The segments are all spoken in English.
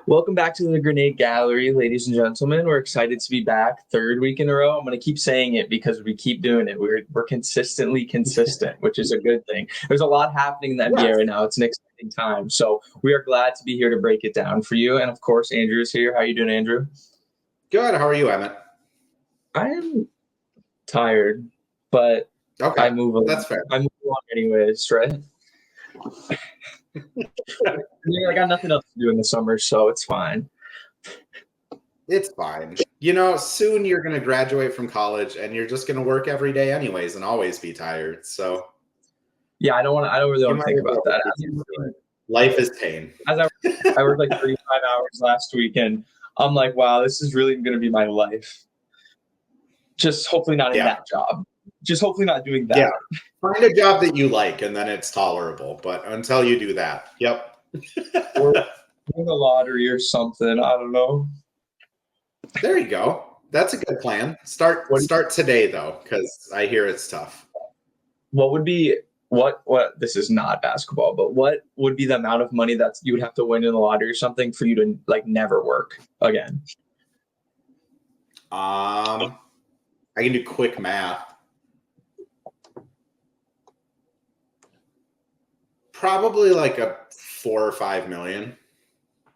Welcome back to the Grenade Gallery, ladies and gentlemen. We're excited to be back third week in a row. I'm going to keep saying it because we keep doing it. We're consistently consistent, which is a good thing. There's a lot happening in the NBA right now. It's an exciting time. So we are glad to be here to break it down for you. And of course, Andrew is here. How are you doing, Andrew? Good. How are you, Emmett? I am tired, but Okay, I move along. that's fair. I move along anyways, right? I got nothing else to do in the summer, so it's fine. It's fine. Soon you're going to graduate from college and you're just going to work every day anyways and always be tired. So yeah, I don't really want to think about that. Life is pain. As I worked like 35 hours last week, and I'm like, wow, this is really going to be my life. Just hopefully not in that job. Just hopefully not doing that. Yeah. Find a job that you like, and then it's tolerable. But until you do that, yep. Or win the lottery or something. I don't know. There you go. That's a good plan. Start today, though, because I hear it's tough. What would be what? This is not basketball, but what would be the amount of money that you would have to win in the lottery or something for you to like never work again? I can do quick math. Probably like a 4 or 5 million.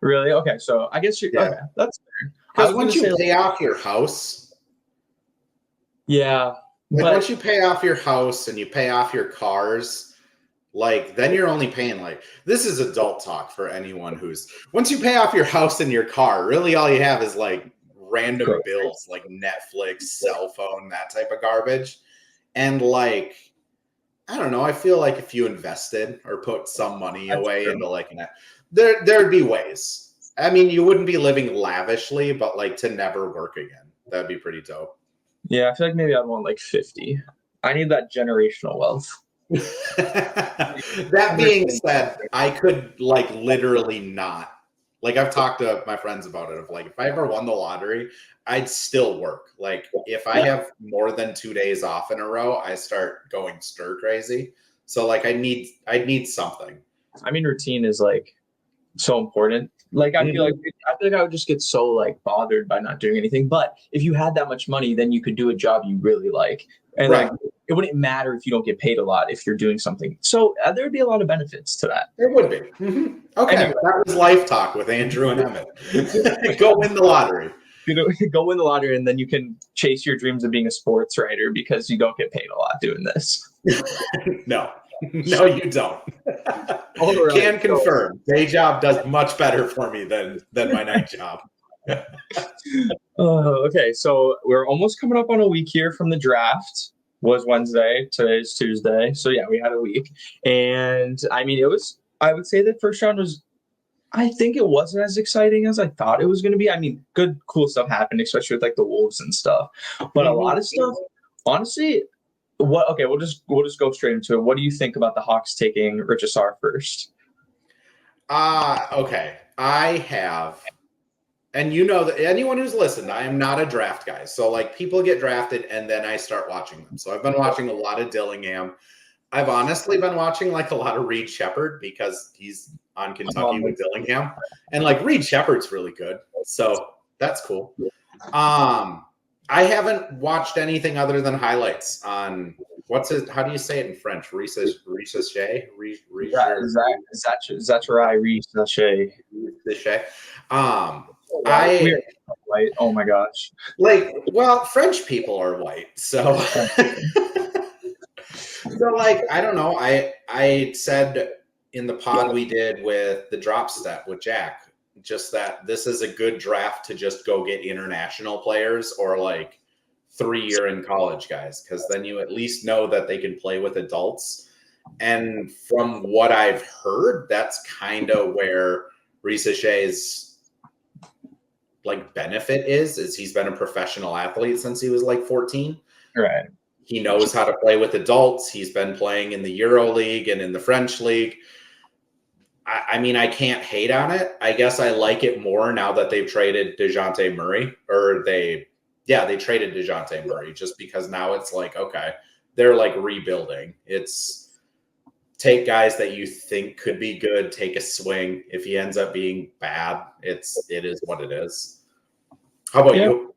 Really? Okay, so I guess okay, that's fair. Because once you pay off your house, once you pay off your house and you pay off your cars, then you're only paying this is adult talk for anyone once you pay off your house and your car, really all you have is random bills like Netflix, cell phone, that type of garbage. And I don't know, I feel like if you invested or put some money away into there'd be ways. I mean, you wouldn't be living lavishly, but to never work again. That'd be pretty dope. Yeah, I feel like maybe I'd want 50. I need that generational wealth. That being said, I could literally not. I've talked to my friends about it if I ever won the lottery, I'd still work. If I have more than 2 days off in a row, I start going stir crazy. So I'd need something. I mean, routine is so important. I feel like I would just get so bothered by not doing anything. But if you had that much money, then you could do a job you really like, and it wouldn't matter if you don't get paid a lot if you're doing something. So there'd be a lot of benefits to that. There would be. Mm-hmm. Okay, anyway, that was Life Talk with Andrew and Emmett. Go win the lottery. Go win the lottery, and then you can chase your dreams of being a sports writer because you don't get paid a lot doing this. No, you don't. Can confirm. Day job does much better for me than my night job. Okay, so we're almost coming up on a week here from the draft. Was Wednesday. Today's Tuesday. So yeah, we had a week. And I mean, I would say the first round I think it wasn't as exciting as I thought it was going to be. I mean, good, cool stuff happened, especially with the Wolves and stuff. But a lot of stuff, honestly, we'll just go straight into it. What do you think about the Hawks taking Rich Assar first? Okay. I have, and that anyone who's listened, I am not a draft guy. So people get drafted and then I start watching them. So I've been watching a lot of Dillingham. I've honestly been watching a lot of Reed Shepherd because he's on Kentucky with Dillingham, and Reed Shepherd's really good. So that's cool. I haven't watched anything other than highlights on how do you say it in French? Ricochet? White. Oh my gosh. French people are white. So I don't know. I said in the pod we did with the drop step with Jack, just that this is a good draft to just go get international players or 3-year in college guys, because then you at least know that they can play with adults. And from what I've heard, that's kind of where Ricochet's benefit is he's been a professional athlete since he was 14. Right. He knows how to play with adults. He's been playing in the Euro League and in the French League. I mean, I can't hate on it. I guess I like it more now that they've traded DeJounte Murray, or they traded DeJounte Murray, just because now it's okay, they're rebuilding. take guys that you think could be good, take a swing. If he ends up being bad, it is what it is. How about you?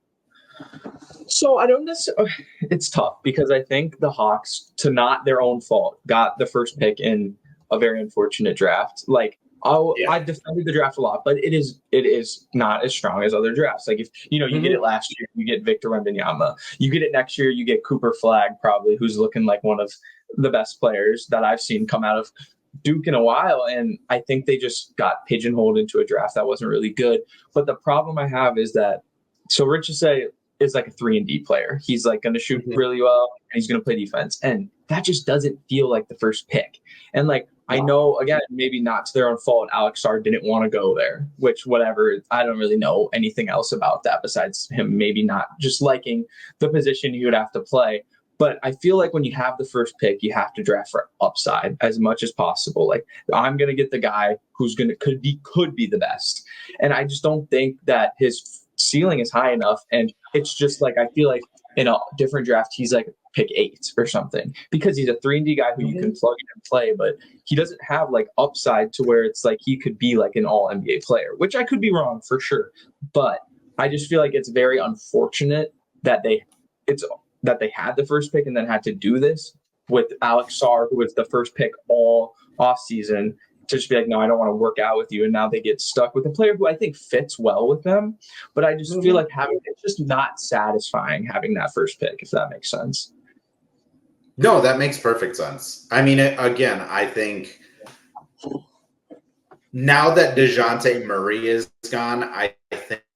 So I don't necessarily. It's tough because I think the Hawks, to not their own fault, got the first pick in a very unfortunate draft. Like I defended the draft a lot, but it is not as strong as other drafts. Like if you get it last year, you get Victor Wembanyama. You get it next year, you get Cooper Flagg, probably, who's looking like one of the best players that I've seen come out of Duke in a while. And I think they just got pigeonholed into a draft that wasn't really good. But the problem I have is that Rich Say is like a 3-and-D player. He's like going to shoot really well, and he's going to play defense. And that just doesn't feel like the first pick. And like, I know, again, maybe not to their own fault, Alex Sarr didn't want to go there, which whatever, I don't really know anything else about that besides him maybe not just liking the position he would have to play. But I feel like when you have the first pick, you have to draft for upside as much as possible. Like, I'm going to get the guy who's could be the best. And I just don't think that his ceiling is high enough. And it's just like, I feel like in a different draft, he's like pick 8 or something, because he's a 3-and-D guy who you can plug in and play, but he doesn't have like upside to where it's like he could be like an all NBA player, which I could be wrong for sure. But I just feel like it's very unfortunate that they had the first pick and then had to do this with Alex Sarr, who was the first pick all offseason, to just be like, no, I don't want to work out with you. And now they get stuck with a player who I think fits well with them. But I just feel like it's just not satisfying having that first pick, if that makes sense. No, that makes perfect sense. I mean, again, I think now that DeJounte Murray is gone, I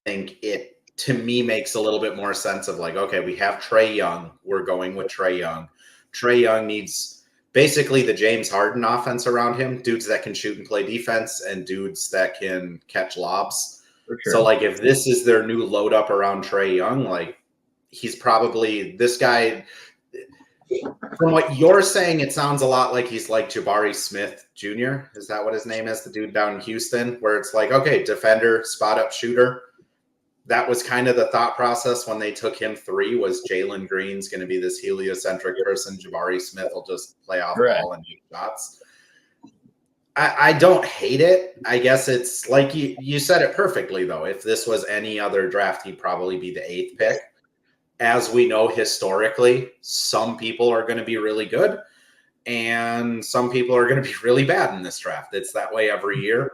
think it, to me, makes a little bit more sense of like, okay, we have Trae Young. We're going with Trae Young. Trae Young needs basically the James Harden offense around him, dudes that can shoot and play defense and dudes that can catch lobs. For sure. So like if this is their new load up around Trae Young, like he's probably this guy. From what you're saying, it sounds a lot like he's like Jabari Smith Jr. Is that what his name is? The dude down in Houston, where it's like, okay, defender, spot up shooter. That was kind of the thought process when they took him 3, was Jalen Green's going to be this heliocentric person. Jabari Smith will just play off ball and make shots. I don't hate it. I guess it's like you said it perfectly, though. If this was any other draft, he'd probably be the 8th pick. As we know historically, some people are going to be really good and some people are going to be really bad in this draft. It's that way every year.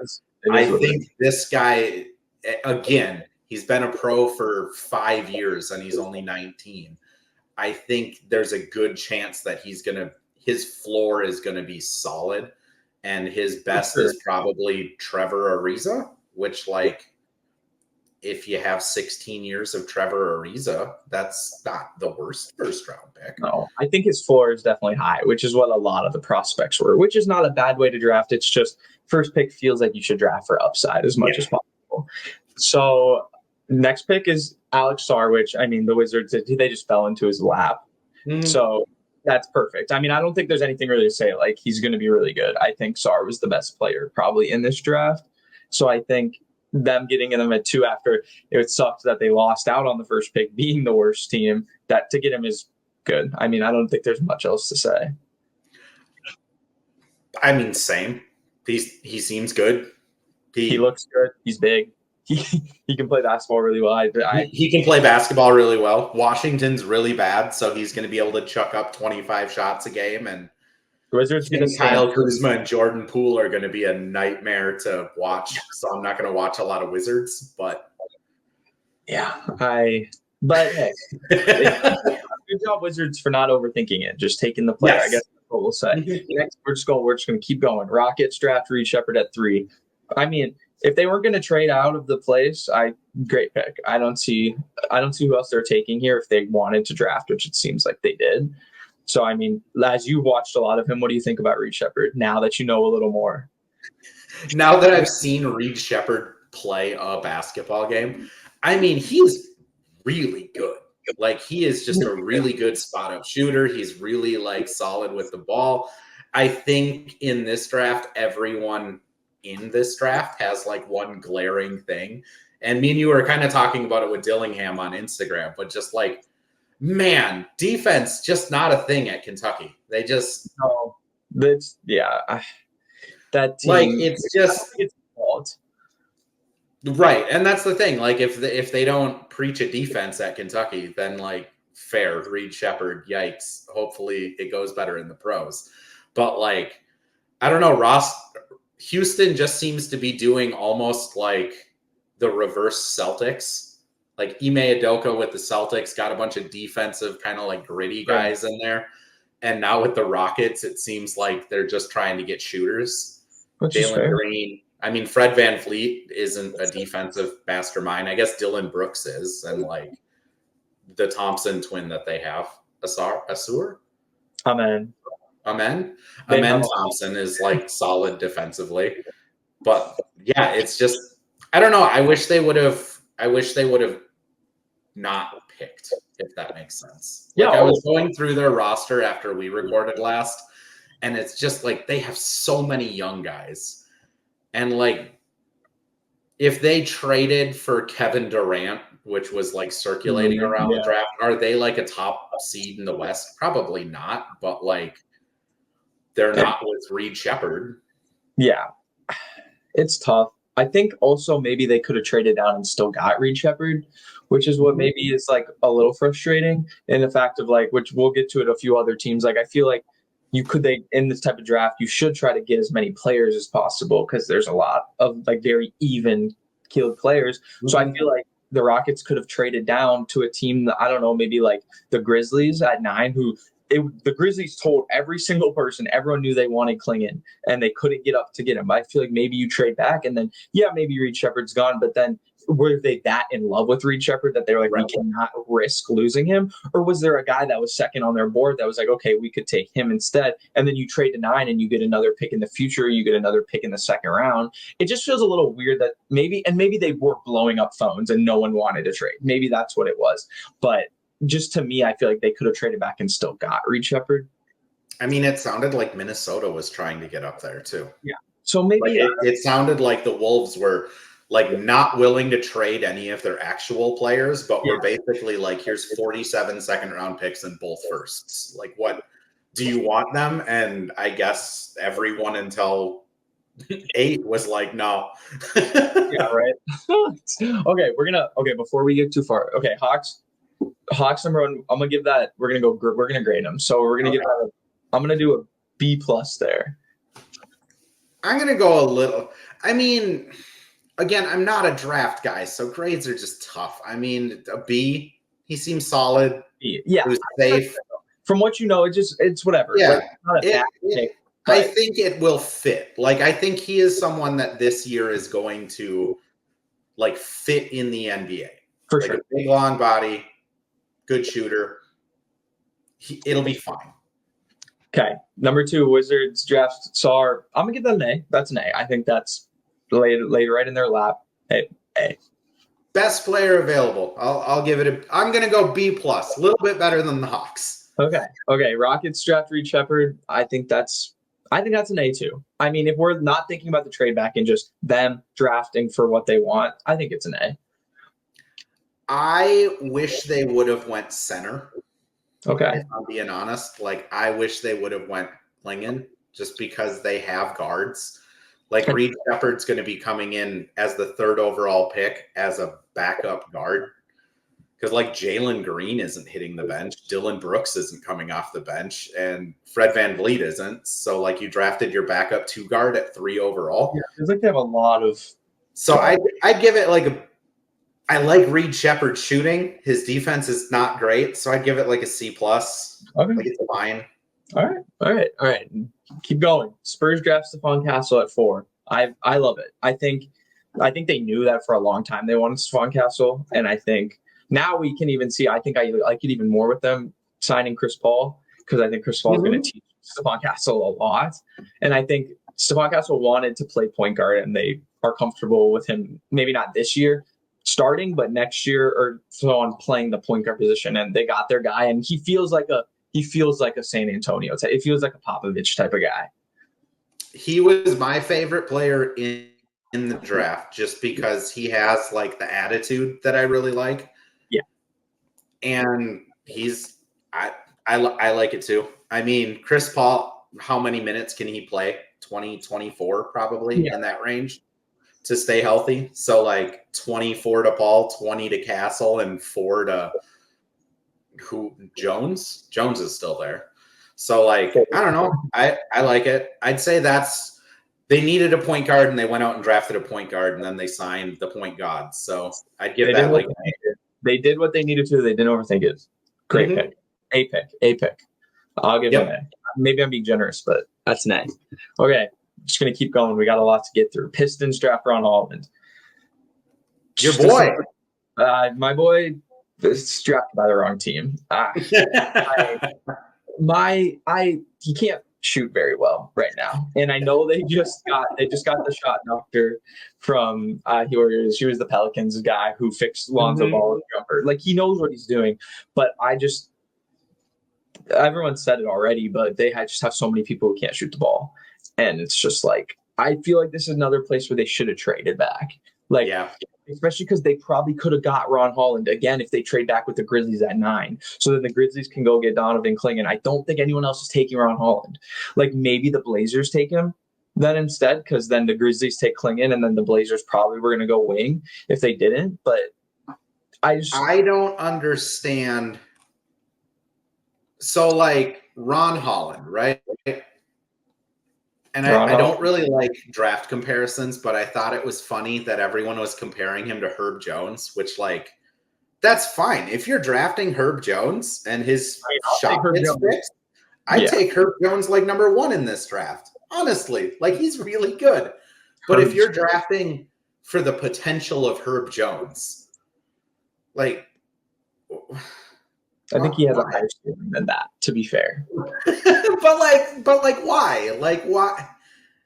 I think this guy, again, he's been a pro for 5 years and he's only 19. I think there's a good chance that his floor is going to be solid, and his best is probably Trevor Ariza, which, like, if you have 16 years of Trevor Ariza, that's not the worst first round pick. No, I think his floor is definitely high, which is what a lot of the prospects were, which is not a bad way to draft. It's just first pick feels like you should draft for upside as much as possible. So next pick is Alex Sarr, which, I mean, the Wizards, they just fell into his lap. So that's perfect. I mean, I don't think there's anything really to say. Like, he's going to be really good. I think Sarr was the best player probably in this draft. So I think them getting him at 2 after it sucked that they lost out on the first pick being the worst team, that to get him is good. I mean, I don't think there's much else to say. I mean, same. He seems good. He looks good. He's big. He can play basketball really well. He can play basketball really well. Washington's really bad, so he's going to be able to chuck up 25 shots a game, and Wizards Kyle Kuzma and Jordan Poole are going to be a nightmare to watch. So I'm not going to watch a lot of Wizards, but yeah, but hey, good job, Wizards, for not overthinking it, just taking the player. Yes. I guess that's what we'll say. Next, we're just going to keep going. Rockets draft Reed Shepherd at 3. I mean, if they weren't going to trade out of the place, great pick. I don't see who else they're taking here if they wanted to draft, which it seems like they did. So, I mean, as you watched a lot of him, what do you think about Reed Shepherd now that you know a little more? Now that I've seen Reed Shepherd play a basketball game, I mean, he's really good. Like, he is just a really good spot-up shooter. He's really, like, solid with the ball. I think in this draft, everyone in this draft has, like, one glaring thing. And me and you were kind of talking about it with Dillingham on Instagram, but just, like, man, defense just not a thing at Kentucky. They just That's that Like team. it's just It's fault. right, and that's the thing. Like if they don't preach a defense at Kentucky, then like fair, Reed Shepherd, yikes. Hopefully it goes better in the pros. But like I don't know, Houston just seems to be doing almost like the reverse Celtics. Like Ime Udoka with the Celtics got a bunch of defensive kind of like gritty Right. guys in there. And now with the Rockets, it seems like they're just trying to get shooters. Which is Jalen fair. Green. I mean, Fred VanVleet isn't a defensive mastermind. I guess Dylan Brooks is, and like the Thompson twin that they have, Asur, Amen. Amen, They have Amen Thompson is like solid defensively, but yeah, it's just I don't know. I wish they would have. I wish they would have not picked, if that makes sense. Like I was going through their roster after we recorded last, and it's just like they have so many young guys. And like if they traded for Kevin Durant, which was like circulating around the draft, are they like a top seed in the West? Probably not, but like they're not with Reed Shepherd. Yeah. It's tough. I think also maybe they could have traded down and still got Reed Shepherd, which is what maybe is like a little frustrating in the fact of like, which we'll get to it a few other teams. Like I feel like they in this type of draft, you should try to get as many players as possible because there's a lot of like very even keeled players. So I feel like the Rockets could have traded down to a team that I don't know, maybe like the Grizzlies at 9, the Grizzlies told every single person, everyone knew they wanted Klingon and they couldn't get up to get him. I feel like maybe you trade back and then, maybe Reed Shepherd's gone, but then were they that in love with Reed Shepherd that they were like, we cannot risk losing him? Or was there a guy that was second on their board that was like, okay, we could take him instead? And then you trade to 9 and you get another pick in the future, you get another pick in the second round. It just feels a little weird that maybe they were blowing up phones and no one wanted to trade. Maybe that's what it was. But just to me, I feel like they could have traded back and still got Reed Shepherd. I mean, it sounded like Minnesota was trying to get up there too. Yeah. So maybe it sounded like the Wolves were like not willing to trade any of their actual players, but were basically like, here's 47 second-round picks and both firsts. Like, what do you want them? And I guess everyone until 8 was like, no. Yeah, right. Okay, before we get too far. Okay, Hawks number 1, I'm gonna give that. We're gonna grade them. So we're gonna give that. I'm gonna do a B plus there. I'm gonna go a little. I mean, again, I'm not a draft guy, so grades are just tough. I mean, a B. He seems solid. Yeah, he was safe. From what you know, it's whatever. Yeah, like, not a bad pick, I think it will fit. Like, I think he is someone that this year is going to like fit in the NBA for like sure. A big, long body, good shooter. It'll be fine. Okay, number 2, Wizards draft Sar. I'm gonna give that an A. That's an A. I think that's laid right in their lap. A. Best player available. I'll give it I'm gonna go B plus. A little bit better than the Hawks. Okay. Rockets draft Reed Shepherd. I think that's an A too. I mean, if we're not thinking about the trade back and just them drafting for what they want, I think it's an A. I wish they would have went center. Okay. If I'm being honest, like I wish they would have went Klingon just because they have guards. Like Reed Shepherd's going to be coming in as the 3rd overall pick as a backup guard. Because like Jalen Green isn't hitting the bench, Dylan Brooks isn't coming off the bench, and Fred VanVleet isn't. So like you drafted your backup 2 guard at 3 overall. Yeah, it's like they have a lot of. So I'd give it like I like Reed Shepherd shooting. His defense is not great, so I'd give it like a C plus. Okay, like it's fine. All right. Keep going. Spurs draft Stephon Castle at 4. I love it. I think they knew that for a long time. They wanted Stephon Castle, and I think now we can even see. I think I like it even more with them signing Chris Paul because I think Chris Paul is going to teach Stephon Castle a lot, and I think Stephon Castle wanted to play point guard, and they are comfortable with him. Maybe not this year starting, but next year or so on playing the point guard position, and they got their guy, and he feels like a San Antonio type. It feels like a Popovich type of guy. He was my favorite player in the draft just because he has like the attitude that I really like. Yeah. And I like it too. I mean, Chris Paul, how many minutes can he play? 20, 24 probably in that range to stay healthy. So like 24 to Paul, 20 to Castle, and 4 to Jones? Jones is still there. So like, I don't know. I like it. I'd say they needed a point guard and they went out and drafted a point guard and then they signed the point god. So I'd give that like they did what they needed to. They didn't overthink it. Great pick. A pick. I'll give it an A. Maybe I'm being generous, but that's an A. Okay. Just going to keep going. We got a lot to get through. Pistons draft Ron Holland. Your boy. My boy is drafted by the wrong team. He can't shoot very well right now. And I know they just got the shot doctor from he was the Pelicans guy who fixed Lonzo Ball's jumper. Like, he knows what he's doing. But everyone said it already, but they just have so many people who can't shoot the ball. And it's just like, I feel like this is another place where they should have traded back. Like, especially because they probably could have got Ron Holland again if they trade back with the Grizzlies at 9. So then the Grizzlies can go get Donovan Clingan. I don't think anyone else is taking Ron Holland. Like, maybe the Blazers take him then instead, because then the Grizzlies take Clingan, and then the Blazers probably were going to go wing if they didn't. But I don't understand. So like Ron Holland, right? And I don't really like draft comparisons, but I thought it was funny that everyone was comparing him to Herb Jones, which, like, that's fine. If you're drafting Herb Jones and his shot gets fixed, I take Herb Jones like number 1 in this draft. Honestly, like, he's really good. But if you're drafting for the potential of Herb Jones, like, I think he has a higher ceiling than that, to be fair. but why? Like, why?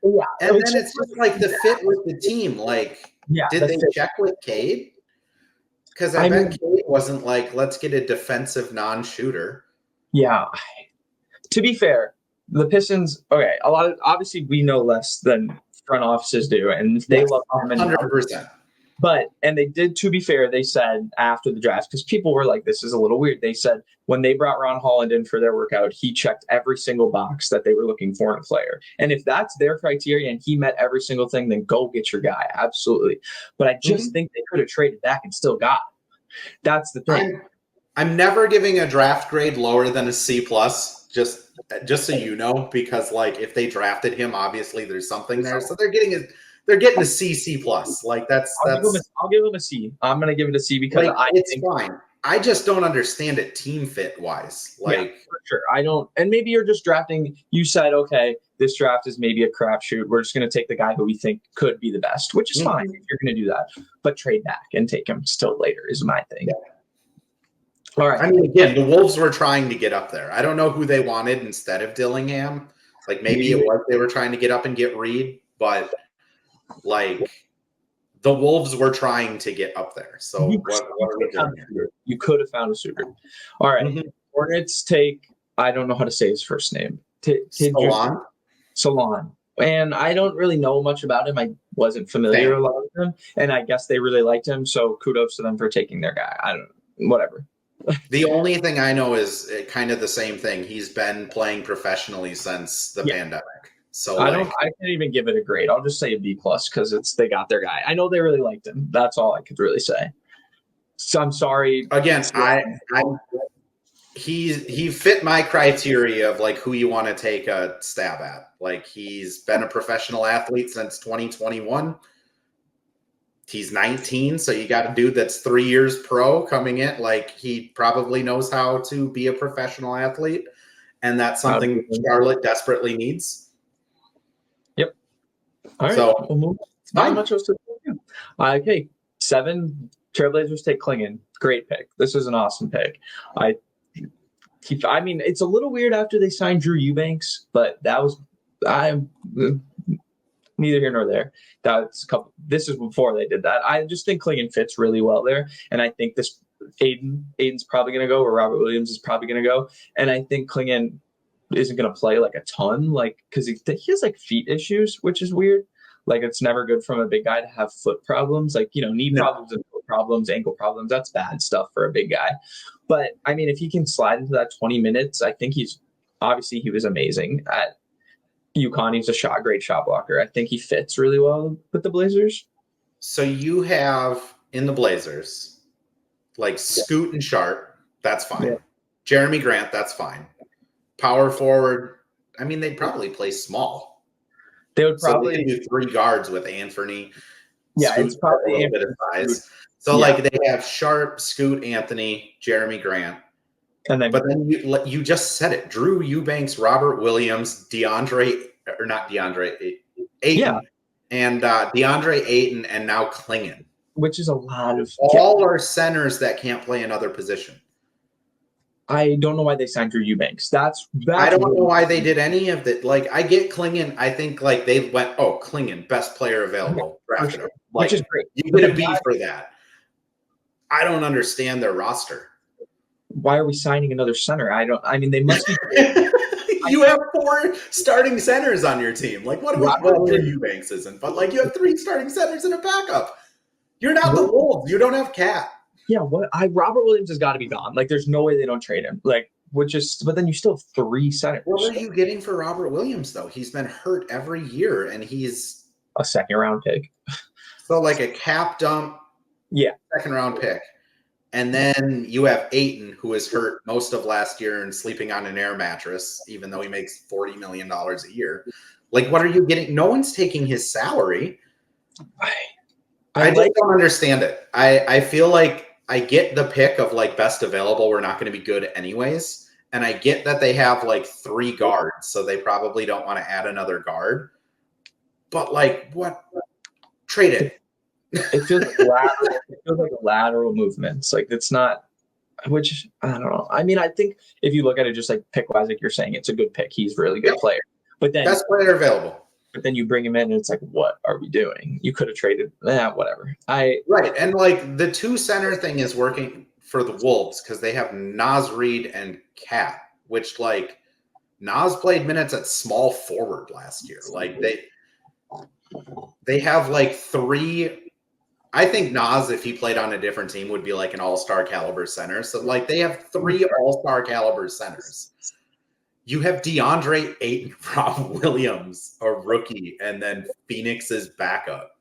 Yeah. And then it's just like the fit with the team. Like, did they check with Cade? Because I bet Cade wasn't like, let's get a defensive non-shooter. Yeah. To be fair, the Pistons, obviously we know less than front offices do, and they love him. 100%. And they did, to be fair, they said after the draft, because people were like, this is a little weird. They said when they brought Ron Holland in for their workout, he checked every single box that they were looking for in a player. And if that's their criteria and he met every single thing, then go get your guy. Absolutely. But I just think they could have traded back and still got him. That's the thing. I'm never giving a draft grade lower than a C+, just so you know, because like if they drafted him, obviously there's something there. So they're getting a C+. Like I'll give him a C. I'm gonna give it a C because it's fine. I just don't understand it team fit wise. Like, for sure. I don't. And maybe you're just drafting. You said, okay, this draft is maybe a crapshoot. We're just gonna take the guy who we think could be the best, which is fine if you're gonna do that. But trade back and take him still later is my thing. Yeah. All right. I mean, again, the Wolves were trying to get up there. I don't know who they wanted instead of Dillingham. Like, maybe it was they were trying to get up and get Reed, but like the Wolves were trying to get up there. So what are we doing here? You could have found a suitor. All right. Hornets take, I don't know how to say his first name. Salon. And I don't really know much about him. I wasn't familiar a lot with him. And I guess they really liked him. So kudos to them for taking their guy. I don't know. Whatever. The only thing I know is kind of the same thing. He's been playing professionally since the pandemic. So I can't even give it a grade. I'll just say a B+ because they got their guy. I know they really liked him. That's all I could really say. So I'm sorry. Again, he fit my criteria of like who you want to take a stab at. Like, he's been a professional athlete since 2021. He's 19, so you got a dude that's 3 years pro coming in. Like, he probably knows how to be a professional athlete, and that's something Charlotte desperately needs. Yep. All right. So, not much else to do. Okay. 7 Trailblazers take Clingan. Great pick. This is an awesome pick. I mean, it's a little weird after they signed Drew Eubanks, but neither here nor there. This is before they did that. I just think Clingan fits really well there, and I think this Aiden's probably going to go, or Robert Williams is probably going to go, and I think Clingan isn't going to play like a ton, like because he has like feet issues, which is weird. Like, it's never good from a big guy to have foot problems, like, knee problems and foot problems, ankle problems. That's bad stuff for a big guy. But I mean, if he can slide into that 20 minutes, I think he was amazing at UConn. He's a great shot blocker. I think he fits really well with the Blazers. So you have in the Blazers, like Scoot and Sharp, that's fine. Yeah. Jeremy Grant, that's fine. Power forward, I mean, they'd probably play small. They would probably do 3 guards with Anthony. Yeah, Scoot, it's probably a little bit of size. So like they have Sharp, Scoot, Anthony, Jeremy Grant. And then, but then you just said it: Drew Eubanks, Robert Williams, Ayton, and DeAndre Ayton, and now Klingon, which is a lot of all are centers that can't play another position. I don't know why they signed Drew Eubanks. That's I don't know why they did any of that. Like, I get Klingon. I think like they went, oh, Klingon, best player available, drafted him. Like, which is great. You get a B for that. I don't understand their roster. Why are we signing another center? I mean, they must be. You have 4 starting centers on your team. Like, what about Drew Eubanks isn't? But like, you have 3 starting centers and a backup. You're not the Wolves. You don't have Cat. Yeah, Robert Williams has got to be gone. Like, there's no way they don't trade him. Like, but then you still have 3 centers. What are you getting for Robert Williams though? He's been hurt every year, and he's a 2nd-round pick. So like a cap dump, 2nd-round pick. And then you have Ayton, who was hurt most of last year and sleeping on an air mattress, even though he makes $40 million a year. Like, what are you getting? No one's taking his salary. I just don't understand it. I feel like I get the pick of like best available. We're not going to be good anyways. And I get that they have like 3 guards, so they probably don't want to add another guard. But like, what? Trade it. It feels like lateral movements. Like, it's not, which I don't know. I mean, I think if you look at it just like pick wise, like you're saying, it's a good pick. He's a really good player. But then best player available. But then you bring him in and it's like, what are we doing? You could have traded whatever. Right. And like the 2 center thing is working for the Wolves because they have Naz Reid and Cat, which like Naz played minutes at small forward last year. Like they have like 3. I think Naz, if he played on a different team, would be like an all-star caliber center. So like they have 3 all-star caliber centers. You have DeAndre Ayton, Rob Williams, a rookie, and then Phoenix's backup.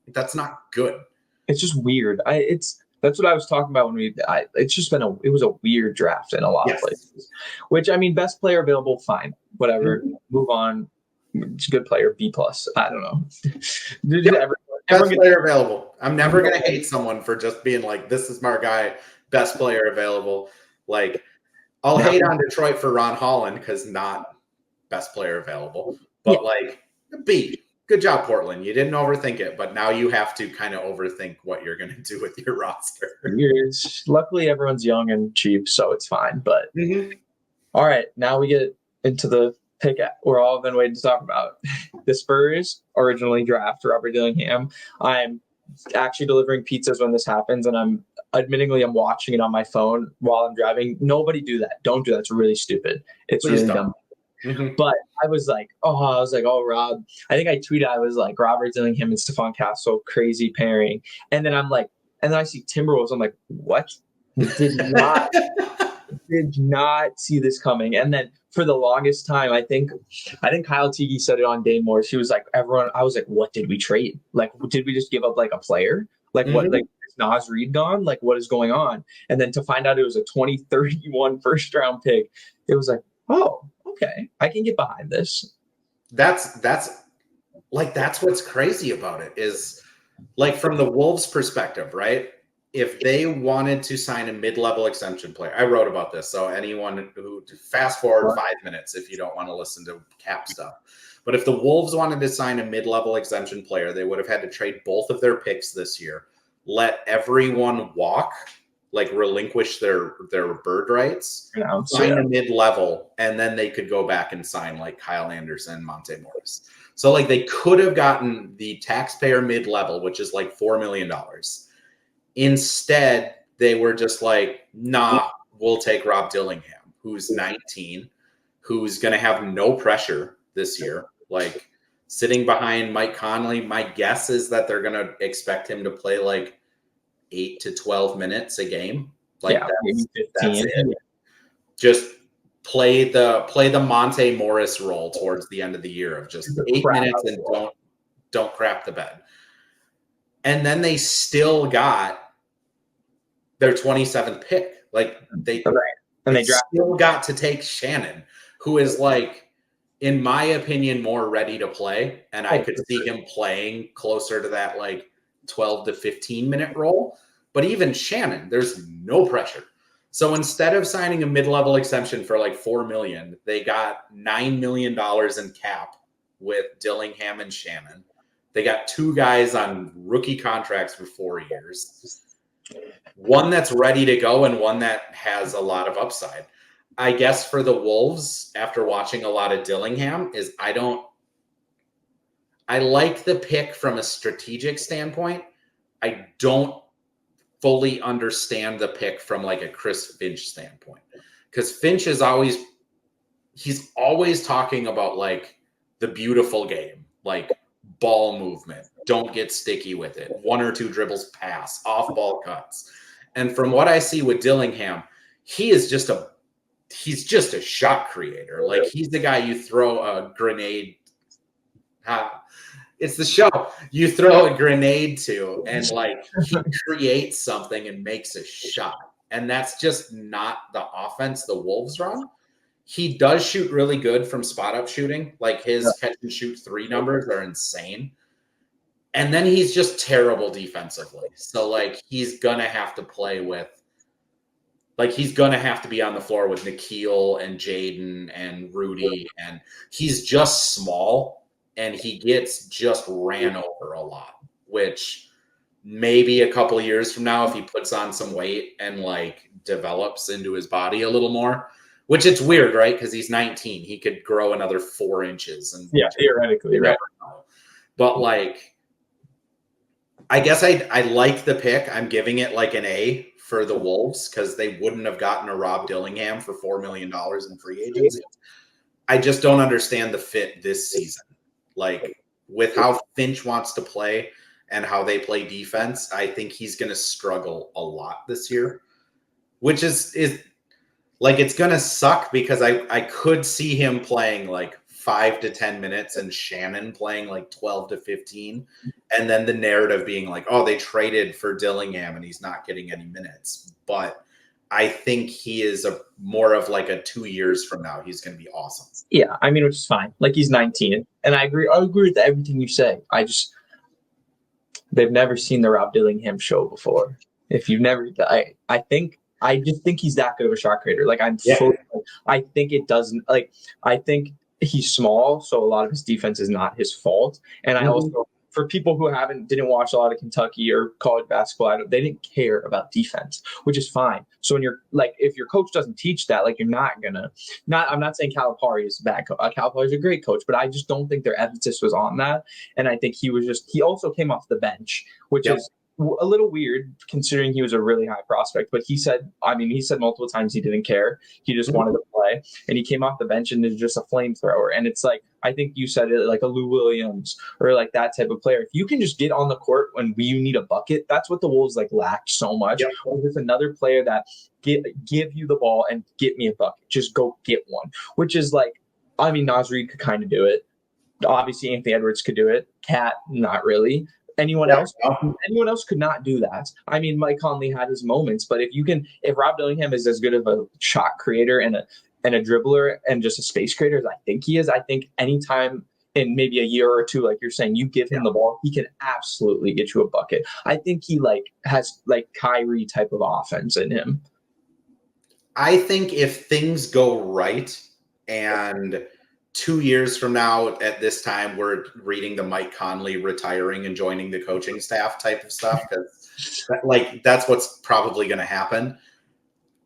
That's not good. It's just weird. That's what I was talking about when it was a weird draft in a lot of places. Which, I mean, best player available, fine, whatever. Move on. It's a good player, B+. I don't know. Best player available. I'm never going to hate someone for just being like, this is my guy, best player available. Like, I'll hate on Detroit for Ron Holland because not best player available. But like, B, good job, Portland. You didn't overthink it, but now you have to kind of overthink what you're going to do with your roster. Luckily, everyone's young and cheap, so it's fine. But all right, now we get into the pick we're all been waiting to talk about. The Spurs originally draft Robert Dillingham. I'm actually delivering pizzas when this happens, and I'm watching it on my phone while I'm driving. Nobody do that. Don't do that. It's really stupid. It's really dumb. But I was like, oh, Rob. I think I tweeted, I was like, Robert Dillingham and Stephon Castle, crazy pairing. And then I see Timberwolves. I'm like, what? Did not see this coming. And then for the longest time, I think Kyle Teague said it on Day Moore. She was like, I was like, what did we trade? Like, did we just give up like a player? Like what? Like, is Naz Reid gone? Like, what is going on? And then to find out it was a 2031 first-round pick, it was like, oh, okay, I can get behind this. That's what's crazy about it is like from the Wolves' perspective, right? If they wanted to sign a mid-level extension player, I wrote about this. So anyone who fast forward 5 minutes if you don't want to listen to cap stuff. But if the Wolves wanted to sign a mid-level extension player, they would have had to trade both of their picks this year, let everyone walk, like relinquish their bird rights, sign a mid-level, and then they could go back and sign like Kyle Anderson, Monte Morris. So like they could have gotten the taxpayer mid-level, which is like $4 million. Instead, they were just like, nah, we'll take Rob Dillingham, who's 19, who's going to have no pressure this year. Like sitting behind Mike Conley, my guess is that they're going to expect him to play like 8 to 12 minutes a game. Like maybe 15. That's it. Just play the Monte Morris role towards the end of the year of just 8 minutes and don't crap the bed. And then they still got their 27th pick. Like they still got to take Shannon, who is like, in my opinion, more ready to play. And I could see him playing closer to that like 12 to 15 minute role. But even Shannon, there's no pressure. So instead of signing a mid-level extension for like $4 million, they got $9 million in cap with Dillingham and Shannon. They got 2 guys on rookie contracts for 4 years. One that's ready to go and one that has a lot of upside. I guess for the Wolves, after watching a lot of Dillingham, I like the pick from a strategic standpoint. I don't fully understand the pick from like a Chris Finch standpoint, because Finch is he's always talking about like the beautiful game, like ball movement, don't get sticky with it, 1 or 2 dribbles pass, off ball cuts. And from what I see with Dillingham, he's just a shot creator. Like he's the guy you throw a grenade. It's the show. You throw a grenade to, and like he creates something and makes a shot. And that's just not the offense the Wolves run. He does shoot really good from spot up shooting. Like his catch and shoot 3 numbers are insane. And then he's just terrible defensively. So like he's gonna have to play with, like he's gonna have to be on the floor with Nikhil and Jaden and Rudy, and he's just small. And he gets just ran over a lot, which maybe a couple of years from now, if he puts on some weight and like develops into his body a little more, which it's weird, right? Because he's 19, he could grow another 4 inches. And theoretically, right? But like, I guess I like the pick. I'm giving it like an A for the Wolves because they wouldn't have gotten a Rob Dillingham for $4 million in free agency. I just don't understand the fit this season. Like with how Finch wants to play and how they play defense, I think he's going to struggle a lot this year, which is like, it's going to suck because I could see him playing like 5 to 10 minutes and Shannon playing like 12 to 15. And then the narrative being like, oh, they traded for Dillingham and he's not getting any minutes. But I think he is more of like a 2 years from now, he's going to be awesome. Yeah, I mean, which is fine. Like he's 19, and I agree with everything you say. They've never seen the Rob Dillingham show before. If you've never, I just think he's that good of a shot creator. Like I think it doesn't like. I think he's small, so a lot of his defense is not his fault. And I also, for people who didn't watch a lot of Kentucky or college basketball, they didn't care about defense, which is fine. So when you're like, if your coach doesn't teach that, like you're not gonna. I'm not saying Calipari is a bad coach. Calipari is a great coach, but I just don't think their emphasis was on that. And I think he also came off the bench, which is a little weird considering he was a really high prospect, but he said multiple times he didn't care. He just wanted to play, and he came off the bench and is just a flamethrower. And it's like, I think you said it, like a Lou Williams or like that type of player. If you can just get on the court when you need a bucket, that's what the Wolves like lacked so much. Yeah. Or there's another player that give you the ball and get me a bucket. Just go get one, which is like, I mean, Nasri could kind of do it. Obviously, Anthony Edwards could do it. Cat, not really. Anyone else could not do that. I mean, Mike Conley had his moments, but if Rob Dillingham is as good of a shot creator and a dribbler and just a space creator as I think he is, I think anytime in maybe a year or two, like you're saying, you give him the ball, he can absolutely get you a bucket. I think he has Kyrie type of offense in him. I think if things go right and 2 years from now at this time, we're reading the Mike Conley retiring and joining the coaching staff type of stuff, because that's what's probably going to happen.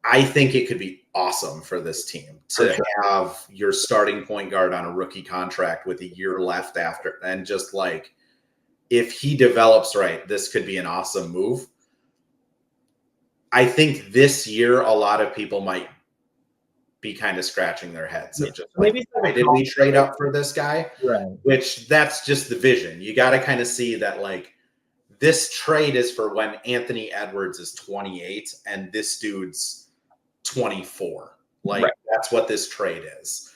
I think it could be awesome for this team to have your starting point guard on a rookie contract with a year left after. And just like, if he develops right, this could be an awesome move. I think this year, a lot of people might be kind of scratching their heads of just maybe why did we trade up for this guy? Right. Which that's just the vision. You got to kind of see that like this trade is for when Anthony Edwards is 28 and this dude's 24. Like that's what this trade is.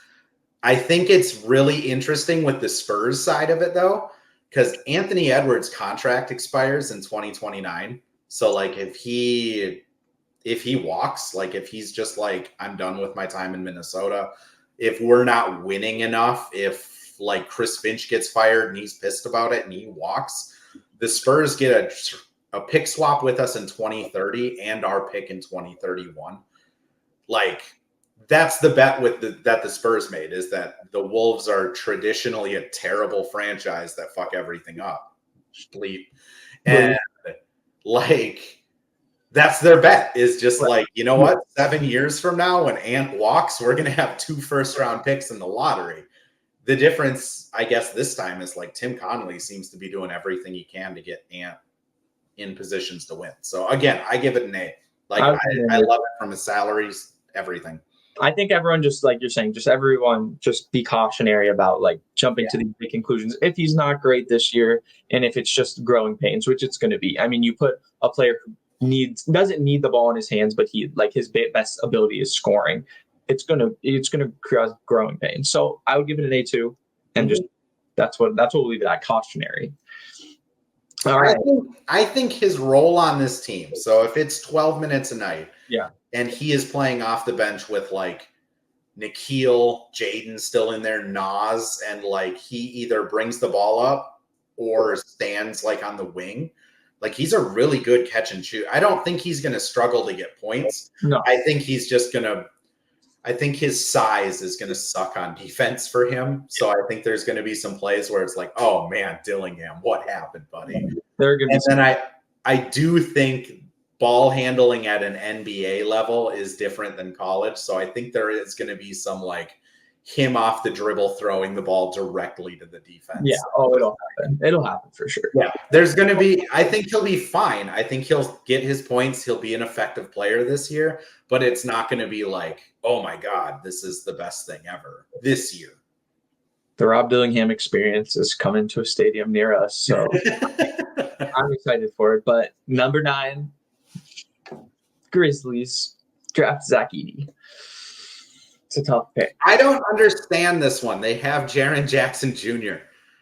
I think it's really interesting with the Spurs side of it, though, because Anthony Edwards' contract expires in 2029. So, like, if he walks, like, if he's just like, I'm done with my time in Minnesota, if we're not winning enough, if, like, Chris Finch gets fired and he's pissed about it and he walks, the Spurs get a pick swap with us in 2030 and our pick in 2031. Like, that's the bet that the Spurs made, is that the Wolves are traditionally a terrible franchise that fuck everything up. Bleep. And like, that's their bet, is just like, you know what? 7 years from now, when Ant walks, we're going to have 2 first-round picks in the lottery. The difference, I guess, this time is like Tim Connolly seems to be doing everything he can to get Ant in positions to win. So again, I give it an A. Like, I love it from his salaries, everything. I think everyone, just like you're saying, just everyone just be cautionary about like jumping to these big conclusions. If he's not great this year, and if it's just growing pains, which it's going to be. I mean, you put a player who doesn't need the ball in his hands, but he, like, his best ability is scoring. It's gonna cause growing pains. So I would give it an A2, and just that's what we'll leave it at, cautionary. All right. I think his role on this team. So if it's 12 minutes a night, and he is playing off the bench with like Nikhil, Jaden still in there, Nas, and like he either brings the ball up or stands like on the wing. Like, he's a really good catch and shoot. I don't think he's going to struggle to get points. No. I think he's just going to. I think his size is going to suck on defense for him. So I think there's going to be some plays where it's like, oh man, Dillingham, what happened, buddy? And then I do think ball handling at an NBA level is different than college. So I think there is going to be some like him off the dribble throwing the ball directly to the defense. Yeah. Oh, it'll happen. It'll happen for sure. Yeah. There's going to be, I think he'll be fine. I think he'll get his points. He'll be an effective player this year, but it's not going to be like, oh my God, this is the best thing ever this year. The Rob Dillingham experience is coming to a stadium near us. So I'm excited for it. But number 9, Grizzlies draft Zach Edey. It's a tough pick. I don't understand this one. They have Jaren Jackson Jr.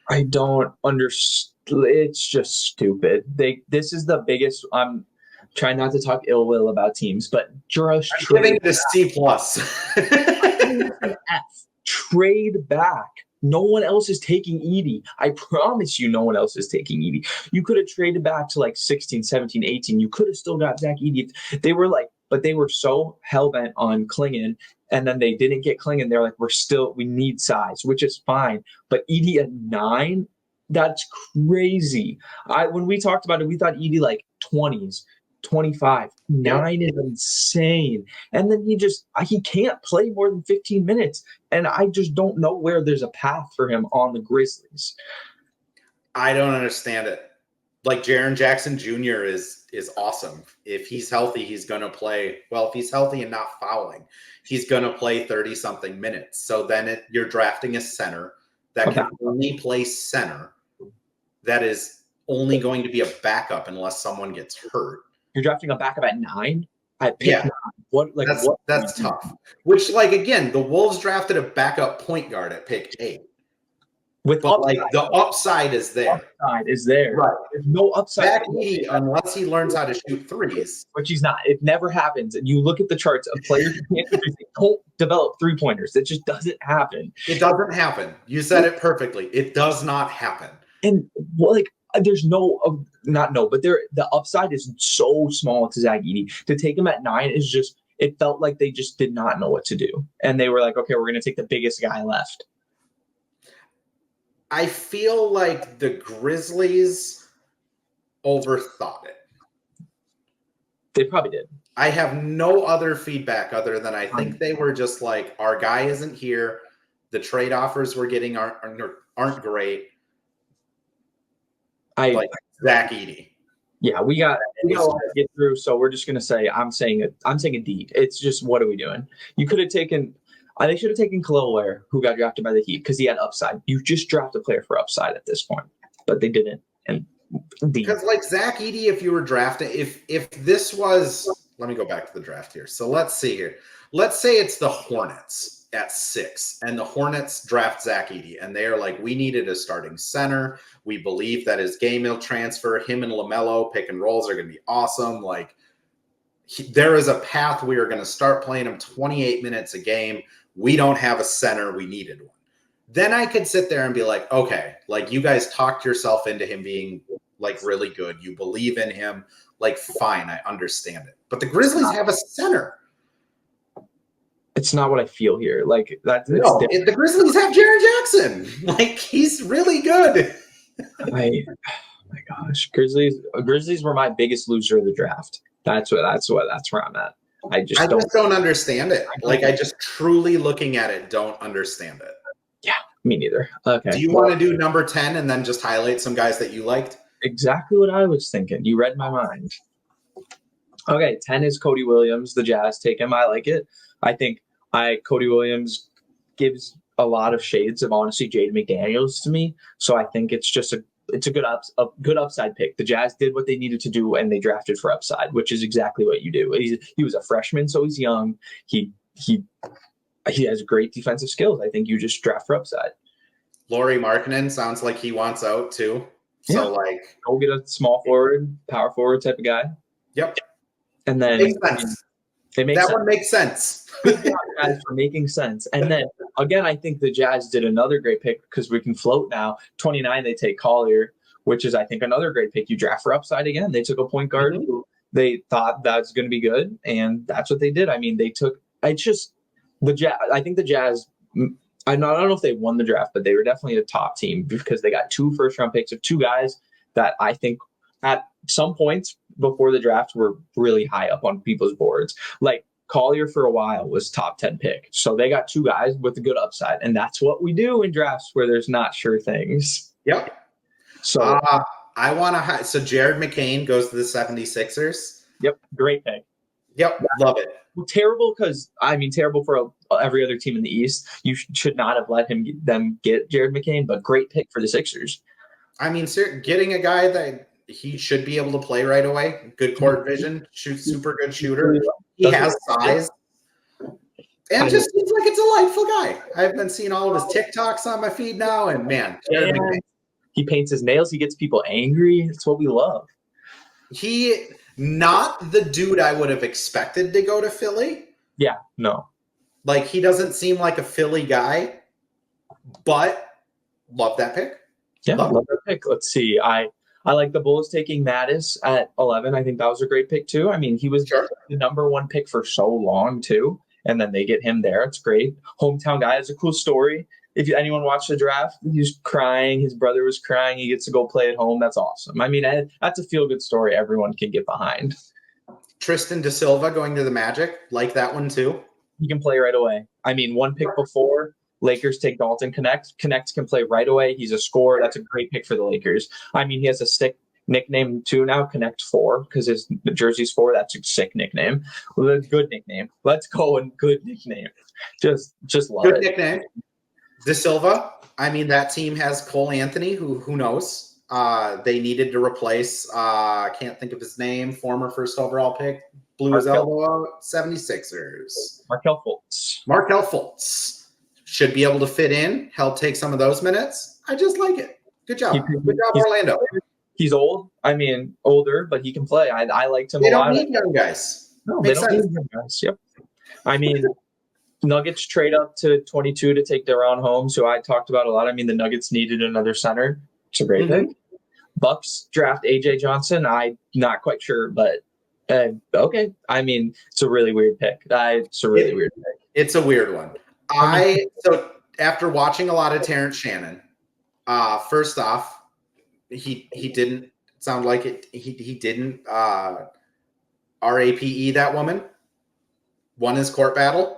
I don't understand. It's just stupid. This is the biggest. I'm trying not to talk ill will about teams, but I'm giving it a C+. F. Trade back. No one else is taking Edey. I promise you, no one else is taking Edey. You could have traded back to like 16, 17, 18. You could have still got Zach Edey. They were like, but they were so hell-bent on Klingon, and then they didn't get Klingon. They're like, we need size, which is fine. But Edey at 9, that's crazy. When we talked about it, we thought Edey like 20s, 25. 9 is insane. And then he can't play more than 15 minutes. And I just don't know where there's a path for him on the Grizzlies. I don't understand it. Like, Jaren Jackson Jr. is awesome. If he's healthy, he's going to play. Well, if he's healthy and not fouling, he's going to play 30-something minutes. So then you're drafting a center that can only play center, that is only going to be a backup unless someone gets hurt. You're drafting a backup at 9? At pick 9? That's tough. Which, like, again, the Wolves drafted a backup point guard at pick 8. But the upside is there. Upside is there. Right. There's no upside. Zach Edey, unless he learns how to shoot threes. Which he's not. It never happens. And you look at the charts of players who can't develop three-pointers. It just doesn't happen. It doesn't happen. You said it perfectly. It does not happen. And there's the upside is so small to Zach Edey. To take him at 9 is just, it felt like they just did not know what to do. And they were like, okay, we're going to take the biggest guy left. I feel like the Grizzlies overthought it. They probably did. I have no other feedback other than I think they were just like, our guy isn't here. The trade offers we're getting aren't great. Like Zach Edey. Yeah, we got to get through. So we're just gonna say I'm saying a D. It's just, what are we doing? You could have taken. They should have taken Khalil Ware, who got drafted by the Heat, because he had upside. You just draft a player for upside at this point, but they didn't. And D. Because like Zach Edey, if you were drafting, if this was let me go back to the draft here. So let's see here. Let's say it's the Hornets at 6, and the Hornets draft Zach Edey, and they are like, we needed a starting center. We believe that his game will transfer. Him and LaMelo pick and rolls are going to be awesome. Like, there is a path. We are going to start playing him 28 minutes a game. We don't have a center. We needed one. Then I could sit there and be like, okay, like, you guys talked yourself into him being like really good. You believe in him. Like, fine, I understand it. But the Grizzlies have a center. It's not what I feel here. Like, that's the Grizzlies have Jaren Jackson. Like, he's really good. Oh my gosh, Grizzlies were my biggest loser of the draft. That's where I'm at. I just don't understand it. Like, I just truly looking at it don't understand it. Yeah, me neither. Okay. Do you want to do number 10 and then just highlight some guys that you liked? Exactly what I was thinking. You read my mind. Okay, 10 is Cody Williams. The Jazz take him. I like it. I think Cody Williams gives a lot of shades of, honestly, Jaden McDaniels to me. So I think it's just a good upside pick. The Jazz did what they needed to do, and they drafted for upside, which is exactly what you do. He was a freshman, so he's young. He has great defensive skills. I think you just draft for upside. Lauri Markkanen sounds like he wants out too. So like, go get a small forward, power forward type of guy. Yep. And then one makes sense. Good job, guys, for making sense. And then again, I think the Jazz did another great pick because we can float now. 29, they take Collier, which is, I think, another great pick. You draft for upside again. They took a point guard who they thought that's going to be good, and that's what they did. I mean, I think the Jazz, I don't know if they won the draft, but they were definitely a top team because they got 2 first-round picks of 2 guys that I think at some points before the draft were really high up on people's boards. Like, Collier for a while was top 10 pick. So they got 2 guys with a good upside. And that's what we do in drafts where there's not sure things. Yep. So I want to so Jared McCain goes to the 76ers. Yep. Great pick. Yep. Love it. Terrible terrible for every other team in the East. You should not have let them get Jared McCain, but great pick for the Sixers. I mean, getting a guy that he should be able to play right away. Good court vision, super good shooter. He has size. And just seems like a delightful guy. I've been seeing all of his TikToks on my feed now, and man, he paints his nails. He gets people angry. It's what we love. He not the dude I would have expected to go to Philly. Yeah, no. Like, he doesn't seem like a Philly guy, but love that pick. Yeah, love that pick. Let's see. I like the Bulls taking Mattis at 11. I think that was a great pick too. I mean, he was the number 1 pick for so long too, and then they get him there. It's great. Hometown guy. It's a cool story. If anyone watched the draft, he was crying. His brother was crying. He gets to go play at home. That's awesome. I mean, that's a feel-good story everyone can get behind. Tristan da Silva going to the Magic. Like that one too. He can play right away. I mean, 1 pick before, Lakers take Dalton Connect. Connect can play right away. He's a scorer. That's a great pick for the Lakers. I mean, he has a sick nickname too now, Connect 4, because his jersey's 4. That's a sick nickname. Good nickname. Let's go and good nickname. Just love it. Good nickname. De Silva. I mean, that team has Cole Anthony, who knows? They needed to replace, can't think of his name, former first overall pick, blew his elbow out, 76ers. Markelle Fultz. Markelle Fultz. Should be able to fit in, help take some of those minutes. I just like it. Good job. Good job, Orlando. He's old. I mean, older, but he can play. I liked him a lot. They don't need young guys. No, they don't need young guys. Yep. I mean, Nuggets trade up to 22 to take their own home, so I talked about a lot. I mean, the Nuggets needed another center. It's a great pick. Bucks draft A.J. Johnson. I'm not quite sure, but okay. I mean, it's a really weird pick. It's a really weird pick. It's a weird one. So after watching a lot of Terrence Shannon, first off, he didn't sound like it. He didn't RAPE that woman. Won his court battle.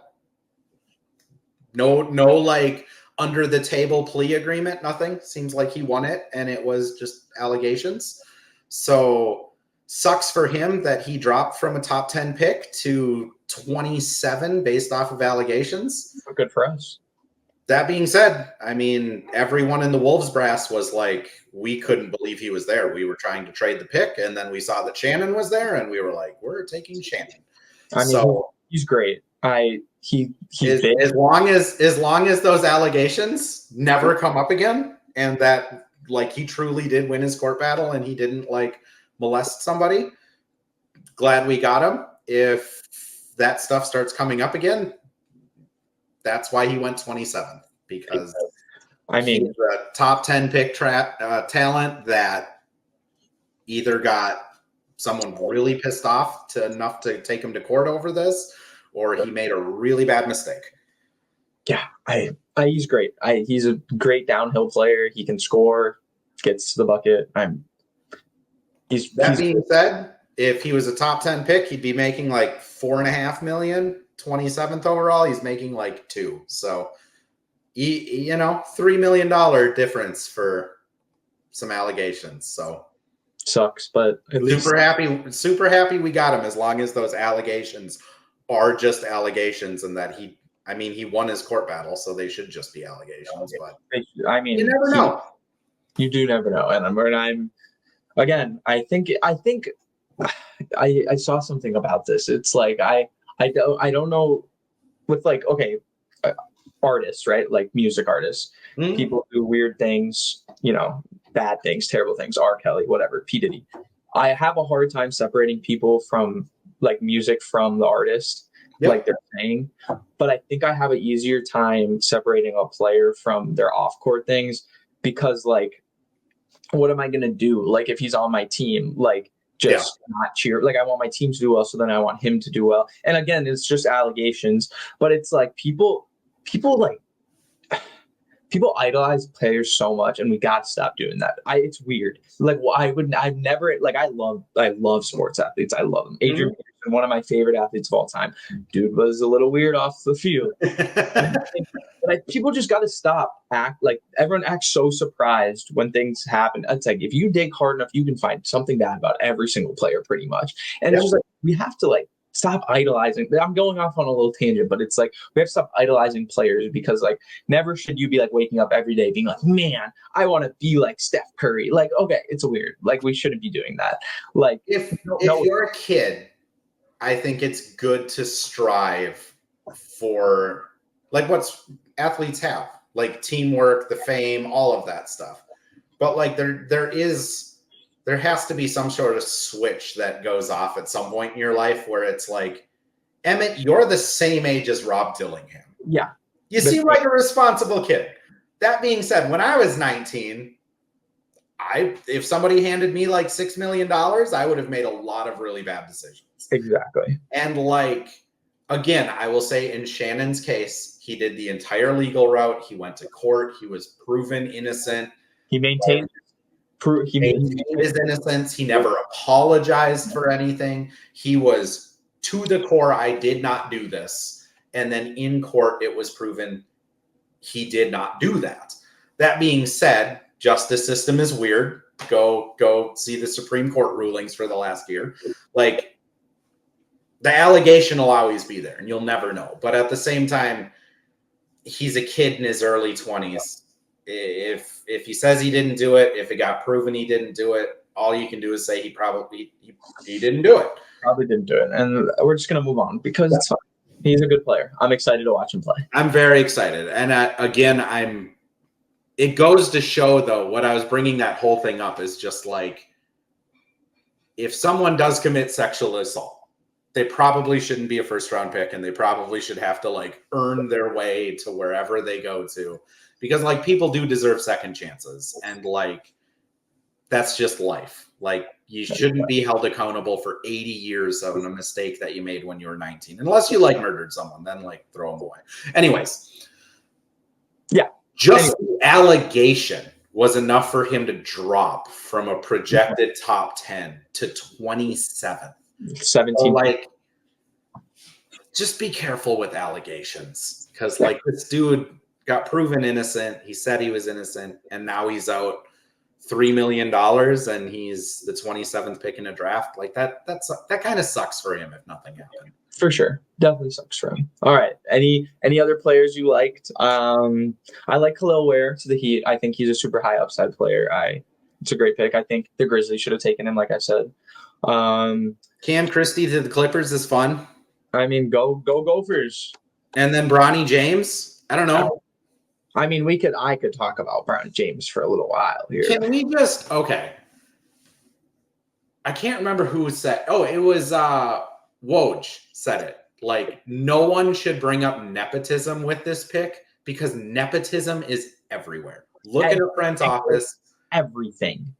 No, like under the table plea agreement, nothing. Seems like he won it, and it was just allegations. So sucks for him that he dropped from a top 10 pick to 27 based off of allegations. Good for us. That being said, I mean, everyone in the Wolves brass was like, we couldn't believe he was there. We were trying to trade the pick, and then we saw that Shannon was there, and we were like, we're taking Shannon. I mean, So he's great. He's big. as long as those allegations never come up again, and that like he truly did win his court battle and he didn't like molest somebody, glad we got him. If that stuff starts coming up again, that's why he went 27th, because I mean, he's a top 10 pick talent that either got someone really pissed off to enough to take him to court over this, or he made a really bad mistake. yeah, he's great. He's a great downhill player. He can score, gets to the bucket. He's Being said, if he was a top 10 pick, he'd be making like $4.5 million. 27th overall, he's making like 2. So, $3 million difference for some allegations. So sucks, but at least super happy we got him, as long as those allegations are just allegations, and that he won his court battle, so they should just be allegations. But I mean, you never know. You do never know, and I'm again. I think I saw something about this. It's like I don't know with like, okay, artists, right? Like music artists, people do weird things, bad things, terrible things. R. Kelly, whatever, P. Diddy. I have a hard time separating people from like music from the artist, like they're saying. But I think I have an easier time separating a player from their off-court things, because like, what am I gonna do? Like if he's on my team, like just not cheer. Like I want my team to do well, so then I want him to do well. And again, it's just allegations, but it's like people idolize players so much, and we got to stop doing that. It's weird. Like, well, I've never, like, I love sports athletes. I love them. Adrian Peterson, one of my favorite athletes of all time. Dude was a little weird off the field. But people just got to stop. Everyone acts so surprised when things happen. It's like, if you dig hard enough, you can find something bad about every single player, pretty much. And it's just like, we have to like stop idolizing. I'm going off on a little tangent, but it's like, we have to stop idolizing players, because like, never should you be like waking up every day being like, man, I want to be like Steph Curry. Like, okay, it's weird. Like, we shouldn't be doing that. Like, if you're a kid, I think it's good to strive for like what's athletes have, like teamwork, the fame, all of that stuff. But like there has to be some sort of switch that goes off at some point in your life where it's like, Emmett, you're the same age as Rob Dillingham. Yeah. You seem like a responsible kid. That being said, when I was 19, if somebody handed me like $6 million, I would have made a lot of really bad decisions. Exactly. And like, again, I will say in Shannon's case, he did the entire legal route. He went to court. He was proven innocent. He maintained his innocence. He never apologized for anything. He was to the core, I did not do this. And then in court, it was proven he did not do that. That being said, justice system is weird. Go see the Supreme Court rulings for the last year. Like, the allegation will always be there and you'll never know. But at the same time, he's a kid in his early 20s. If he says he didn't do it, if it got proven he didn't do it, all you can do is say he didn't do it. Probably didn't do it. And we're just going to move on, because it's fine. He's a good player. I'm excited to watch him play. I'm very excited. And again, it goes to show, though, what I was bringing that whole thing up is just like, if someone does commit sexual assault, they probably shouldn't be a first-round pick, and they probably should have to like earn their way to wherever they go to, because like people do deserve second chances, and like that's just life. Like, you shouldn't be held accountable for 80 years of a mistake that you made when you were 19, unless you like murdered someone, then like throw them away. Anyways, just the allegation was enough for him to drop from a projected top 10 to 27th. 17. So like, just be careful with allegations, because like this dude got proven innocent. He said he was innocent, and now he's out $3 million, and he's the 27th pick in a draft. Like that kind of sucks for him if nothing happened. For sure. Definitely sucks for him. All right. Any other players you liked? I like Khalil Ware to the Heat. I think he's a super high upside player. It's a great pick. I think the Grizzlies should have taken him, like I said. Cam Christie to the Clippers is fun. I mean, go Gophers. And then Bronny James. I don't know. I mean, I could talk about Brown James for a little while here. Can we just okay? I can't remember who said. Oh, it was Woj said it. Like, no one should bring up nepotism with this pick because nepotism is everywhere. Look in a front office. Everything.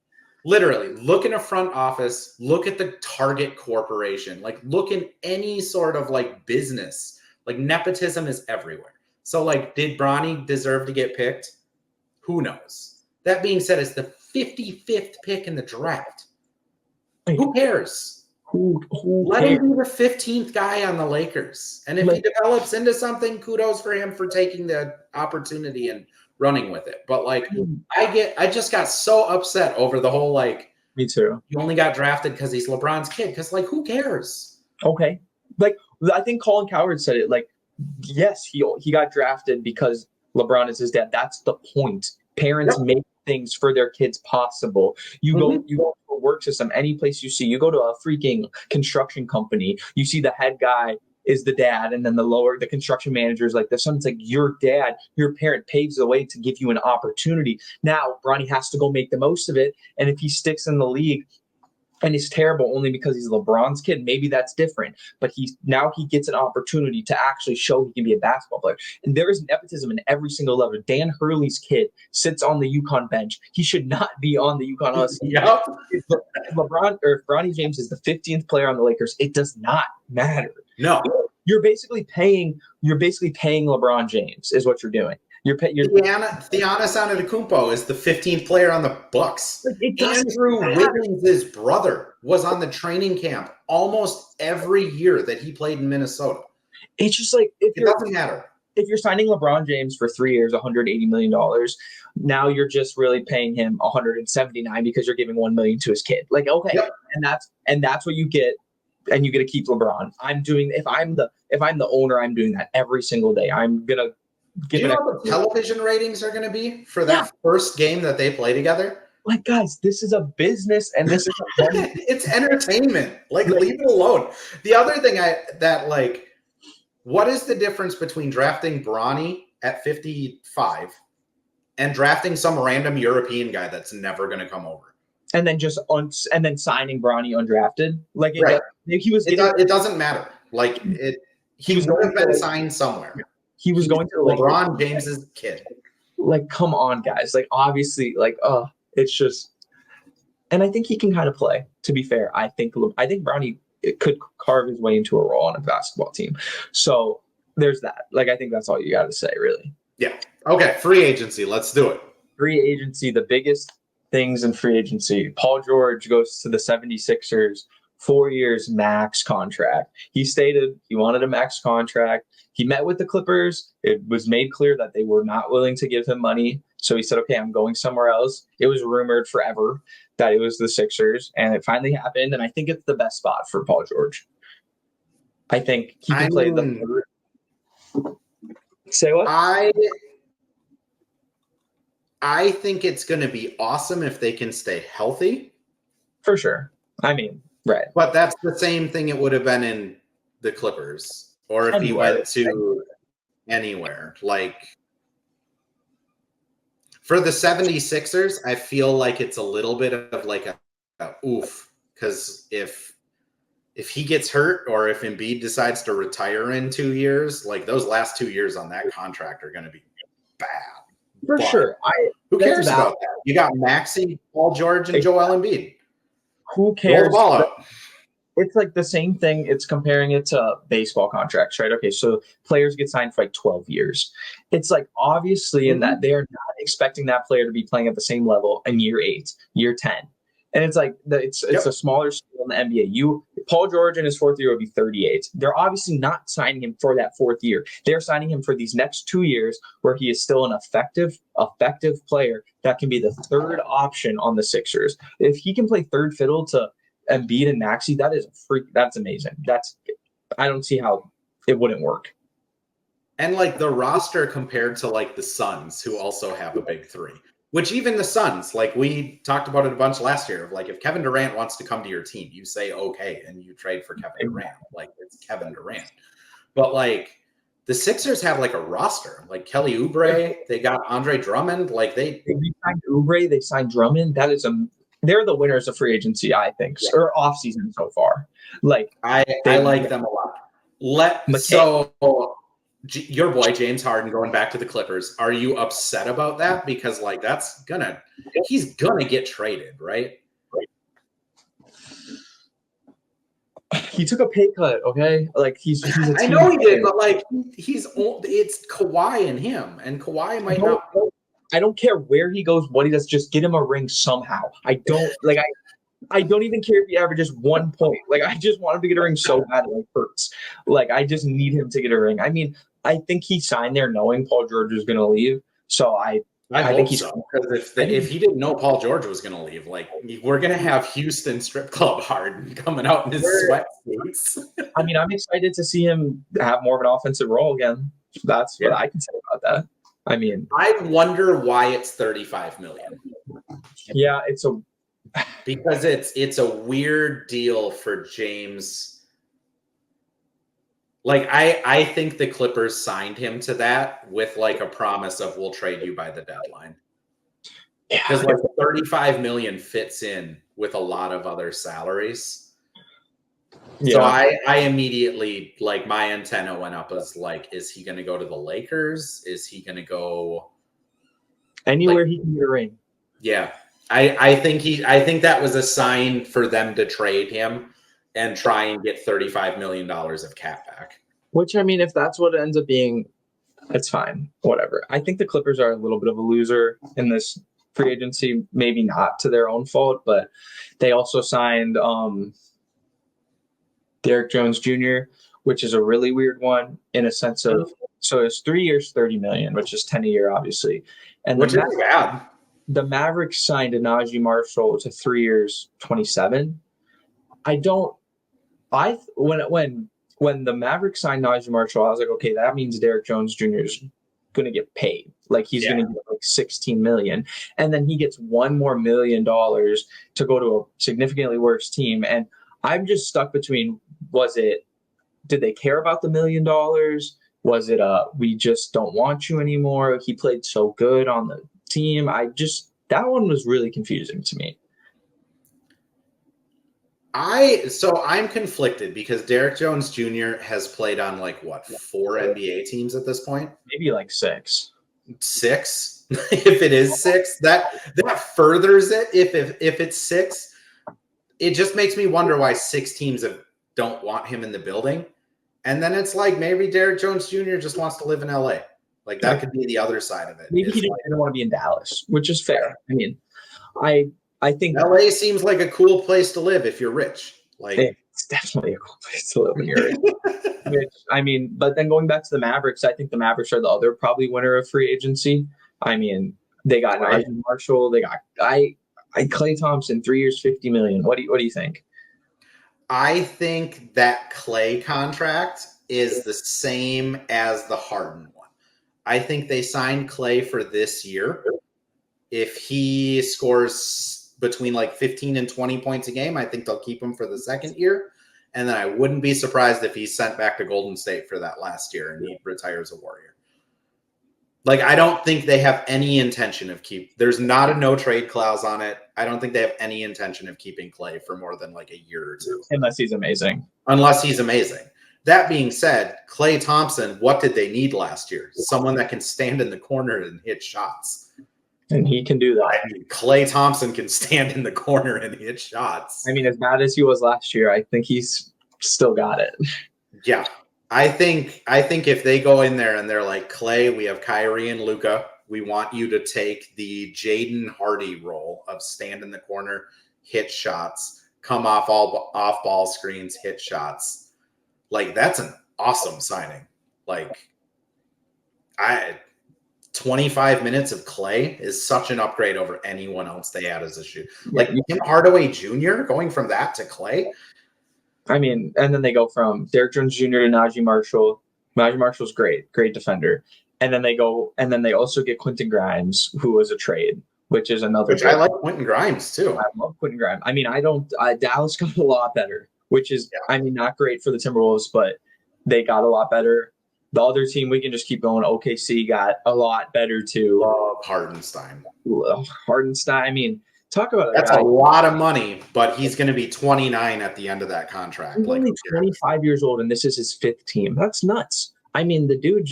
Literally, look in a front office. Look at the Target Corporation. Like, look in any sort of like business. Like, nepotism is everywhere. So, like, did Bronny deserve to get picked? Who knows? That being said, it's the 55th pick in the draft. Who cares? Who Let cares? him be the 15th guy on the Lakers. And if he develops into something, kudos for him for taking the opportunity and running with it. But like, I just got so upset over the whole like. Me too. You only got drafted because he's LeBron's kid. Because like, who cares? Okay, like I think Colin Cowherd said it. Like, yes, he got drafted because LeBron is his dad. That's the point. Parents make things for their kids possible. You go to a work system, any place you see. You go to a freaking construction company. You see the head guy is the dad, and then the construction manager is like the son. It's like your dad, your parent paves the way to give you an opportunity. Now Bronny has to go make the most of it, and if he sticks in the league and he's terrible only because he's LeBron's kid, maybe that's different. But he gets an opportunity to actually show he can be a basketball player. And there is nepotism in every single level. Dan Hurley's kid sits on the UConn bench. He should not be on the UConn Huskies. Yep. If Bronny James is the 15th player on the Lakers, it does not matter. No. You're basically paying LeBron James is what you're doing. Giannis Antetokounmpo is the 15th player on the Bucks. Andrew Wiggins' brother was on the training camp almost every year that he played in Minnesota. It's just like it doesn't matter. If you're signing LeBron James for 3 years, $180 million, now you're just really paying him $179 because you're giving $1 million to his kid. Like, okay, and that's what you get, and you get to keep LeBron. If I'm the owner, I'm doing that every single day. I'm gonna. Do you know what the television ratings are going to be for that first game that they play together? Like, guys, this is a business, and this is it's entertainment. Like, leave it alone. The other thing what is the difference between drafting Bronny at 55 and drafting some random European guy that's never going to come over? And then signing Bronny undrafted? Like, it doesn't matter. Like, he would have been signed somewhere. He was going to LeBron James's kid. Like, come on, guys. Like, obviously, it's just, and I think he can kind of play. To be fair, I think Bronny could carve his way into a role on a basketball team. So there's that. Like, I think that's all you got to say, really. Yeah. Okay. Free agency. Let's do it. Free agency. The biggest things in free agency. Paul George goes to the 76ers. 4 years max contract. He stated he wanted a max contract. He met with the Clippers. It was made clear that they were not willing to give him money. So he said, okay, I'm going somewhere else. It was rumored forever that it was the Sixers, and it finally happened. And I think it's the best spot for Paul George. I think he can play the. Say what? I think it's going to be awesome if they can stay healthy. For sure. I mean, right. But that's the same thing it would have been in the Clippers. Or if he went to anywhere. Like, for the 76ers, I feel like it's a little bit of like a oof. Because if he gets hurt or if Embiid decides to retire in 2 years, like those last 2 years on that contract are going to be bad. For sure. Who cares about that? You got Maxey, Paul George, and Joel Embiid. Who cares? Roll the ball up. It's like the same thing. It's comparing it to baseball contracts, right? Okay, so players get signed for like 12 years. It's like obviously in that they are not expecting that player to be playing at the same level in year 8, year 10. And it's like it's a smaller scale in the NBA. Paul George in his 4th year would be 38. They're obviously not signing him for that 4th year. They're signing him for these next 2 years where he is still an effective player that can be the third option on the Sixers. If he can play third fiddle to Embiid and Maxey, that's amazing. I don't see how it wouldn't work. And like the roster compared to like the Suns, who also have a big three. Which even the Suns, like we talked about it a bunch last year, of like if Kevin Durant wants to come to your team, you say okay and you trade for Kevin Durant. Like it's Kevin Durant. But like the Sixers have like a roster, like Kelly Oubre, they got Andre Drummond, like they signed Oubre, they signed Drummond. That is they're the winners of free agency, I think, or offseason so far. Like I like them a lot. So your boy James Harden going back to the Clippers. Are you upset about that? Because like he's gonna get traded, right? He took a pay cut, okay? Like he's I know he did, but like it's Kawhi and him, and Kawhi might not. I don't care where he goes, what he does, just get him a ring somehow. I don't even care if he averages 1 point. Like I just want him to get a ring so bad it hurts. Like I just need him to get a ring. I mean, I think he signed there knowing Paul George was going to leave. So I think he's so. Because if he didn't know Paul George was going to leave, like we're going to have Houston strip club Harden coming out in his sweatsuits. I mean, I'm excited to see him have more of an offensive role again. That's what I can say about that. I mean, I wonder why it's $35 million. Yeah, because it's a weird deal for James. Like I think the Clippers signed him to that with like a promise of we'll trade you by the deadline. Because like $35 million fits in with a lot of other salaries. Yeah. So I immediately, like, my antenna went up as like, is he going to go to the Lakers? Is he going to go anywhere he can get a ring? Yeah, I think that was a sign for them to trade him and try and get $35 million of cap back. Which, I mean, if that's what it ends up being, it's fine. Whatever. I think the Clippers are a little bit of a loser in this free agency. Maybe not to their own fault, but they also signed Derrick Jones Jr., which is a really weird one in a sense of, so it's 3 years, $30 million, which is 10 a year, obviously. And which is bad. The Mavericks signed Najee Marshall to 3 years, 27. When the Mavericks signed Najee Marshall, I was like, okay, that means Derrick Jones Jr. is going to get paid. Like he's going to get like $16 million. And then he gets $1 more $1 million to go to a significantly worse team. And I'm just stuck between, did they care about the $1 million? Was it we just don't want you anymore? He played so good on the team. That one was really confusing to me. I'm conflicted because Derrick Jones Jr. has played on like 4 NBA teams at this point? Maybe like 6. 6? If it is 6, that furthers it. If it's 6, it just makes me wonder why 6 teams don't want him in the building. And then it's like maybe Derrick Jones Jr. just wants to live in LA. Like that could be the other side of it. Maybe he didn't want to be in Dallas, which is fair. I mean, I think LA seems like a cool place to live if you're rich. Like it's definitely a cool place to live when you're rich. I mean, but then going back to the Mavericks, I think the Mavericks are the other probably winner of free agency. I mean, they got Najee Marshall, they got Klay Thompson, 3 years, $50 million. What do you think? I think that Klay contract is the same as the Harden one. I think they signed Klay for this year. If he scores between like 15 and 20 points a game, I think they'll keep him for the second year. And then I wouldn't be surprised if he's sent back to Golden State for that last year and he retires a Warrior. Like, I don't think they have any intention of there's not a no trade clause on it. I don't think they have any intention of keeping Klay for more than like a year or two. Unless he's amazing. That being said, Klay Thompson, what did they need last year? Someone that can stand in the corner and hit shots. And he can do that. I mean, Klay Thompson can stand in the corner and hit shots. I mean, as bad as he was last year, I think he's still got it. Yeah. I think if they go in there and they're like, Klay, we have Kyrie and Luka. We want you to take the Jaden Hardy role of stand in the corner, hit shots, come off ball screens, hit shots. Like, that's an awesome signing. Like, 25 minutes of Klay is such an upgrade over anyone else they had as a shoot. Like Tim Hardaway Jr. going from that to Klay. I mean, and then they go from Derrick Jones Jr. to Najee Marshall. Najee Marshall's great defender. And then they also get Quentin Grimes, who was a trade, which is another. Which I like Quentin Grimes too. I love Quentin Grimes. I mean, Dallas got a lot better, which is, I mean, not great for the Timberwolves, but they got a lot better. The other team, we can just keep going. OKC got a lot better too. Love Hardenstein. Hardenstein. I mean, talk about that's a lot of money, but he's going to be 29 at the end of that contract. He's only 25 years old, and this is his 5th team. That's nuts. I mean, the dude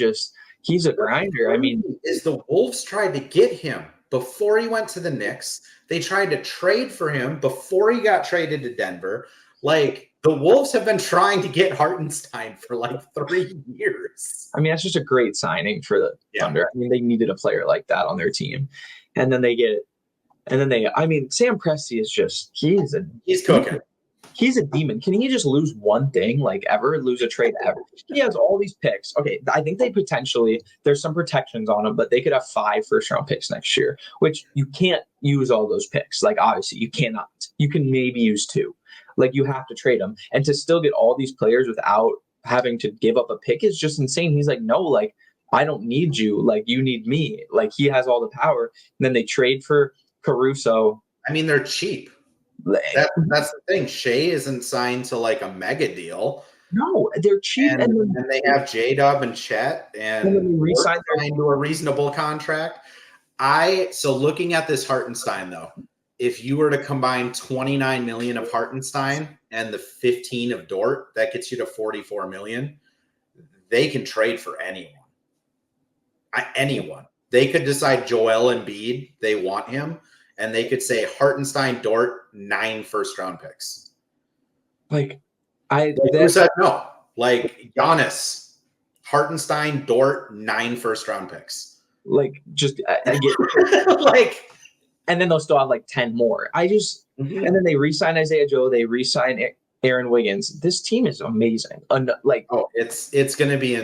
he's a grinder. I mean, is the Wolves tried to get him before he went to the Knicks. They tried to trade for him before he got traded to Denver. Like, the Wolves have been trying to get Hartenstein for like 3 years. I mean, that's just a great signing for the Thunder. I mean, they needed a player like that on their team. And then I mean, Sam Presti is just, he's cooking. He's a demon. Can he just lose one thing, like ever, lose a trade ever? He has all these picks. Okay, I think they potentially, there's some protections on him, but they could have 5 first-round picks next year, which you can't use all those picks. Like, obviously, you cannot. You can maybe use 2. Like, you have to trade them. And to still get all these players without having to give up a pick is just insane. He's like, no, like, I don't need you. Like, you need me. Like, he has all the power. And then they trade for Caruso. I mean, they're cheap. That's the thing. Shea isn't signed to like a mega deal. No, they're cheap. And they have J-Dub and Chet and then re-signed into a reasonable contract. So looking at this Hartenstein, though, if you were to combine 29 million of Hartenstein and the 15 of Dort, that gets you to 44 million. They can trade for anyone. Anyone. They could decide Joel Embiid, they want him. And they could say Hartenstein, Dort, 9 first-round picks. Like, who said no? Like Giannis, Hartenstein, Dort, 9 first-round picks. Like, just I get like, and then they'll still have like 10 more. And then they re-sign Isaiah Joe. They re-sign Aaron Wiggins. This team is amazing. It's going to be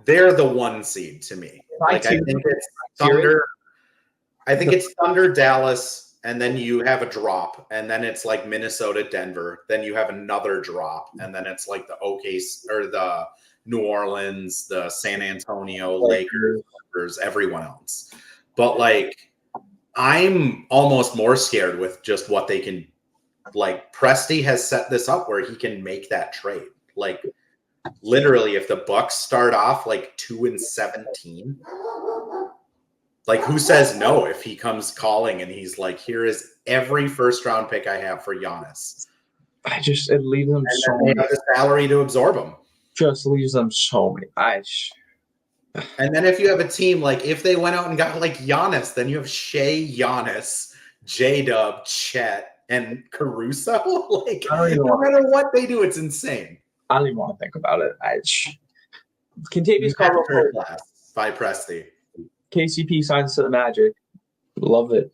they're the 1 seed to me. Like, I think it's Thunder. I think it's Thunder, Dallas, and then you have a drop, and then it's like Minnesota, Denver. Then you have another drop, and then it's like the OKC or the New Orleans, the San Antonio, Lakers, everyone else. But like, I'm almost more scared with just what they can. Like, Presti has set this up where he can make that trade. Like, literally, if the Bucks start off like 2-17. Like, who says no if he comes calling and he's like, here is every first-round pick I have for Giannis? It leaves them so many. They have the salary to absorb them. Just leaves them so many. And then if you have a team, like, if they went out and got, like, Giannis, then you have Shea, Giannis, J-Dub, Chet, and Caruso. Like, no matter what they do, it's insane. I don't even want to think about it. Contavious Caldwell by Presti. KCP signs to the Magic. Love it.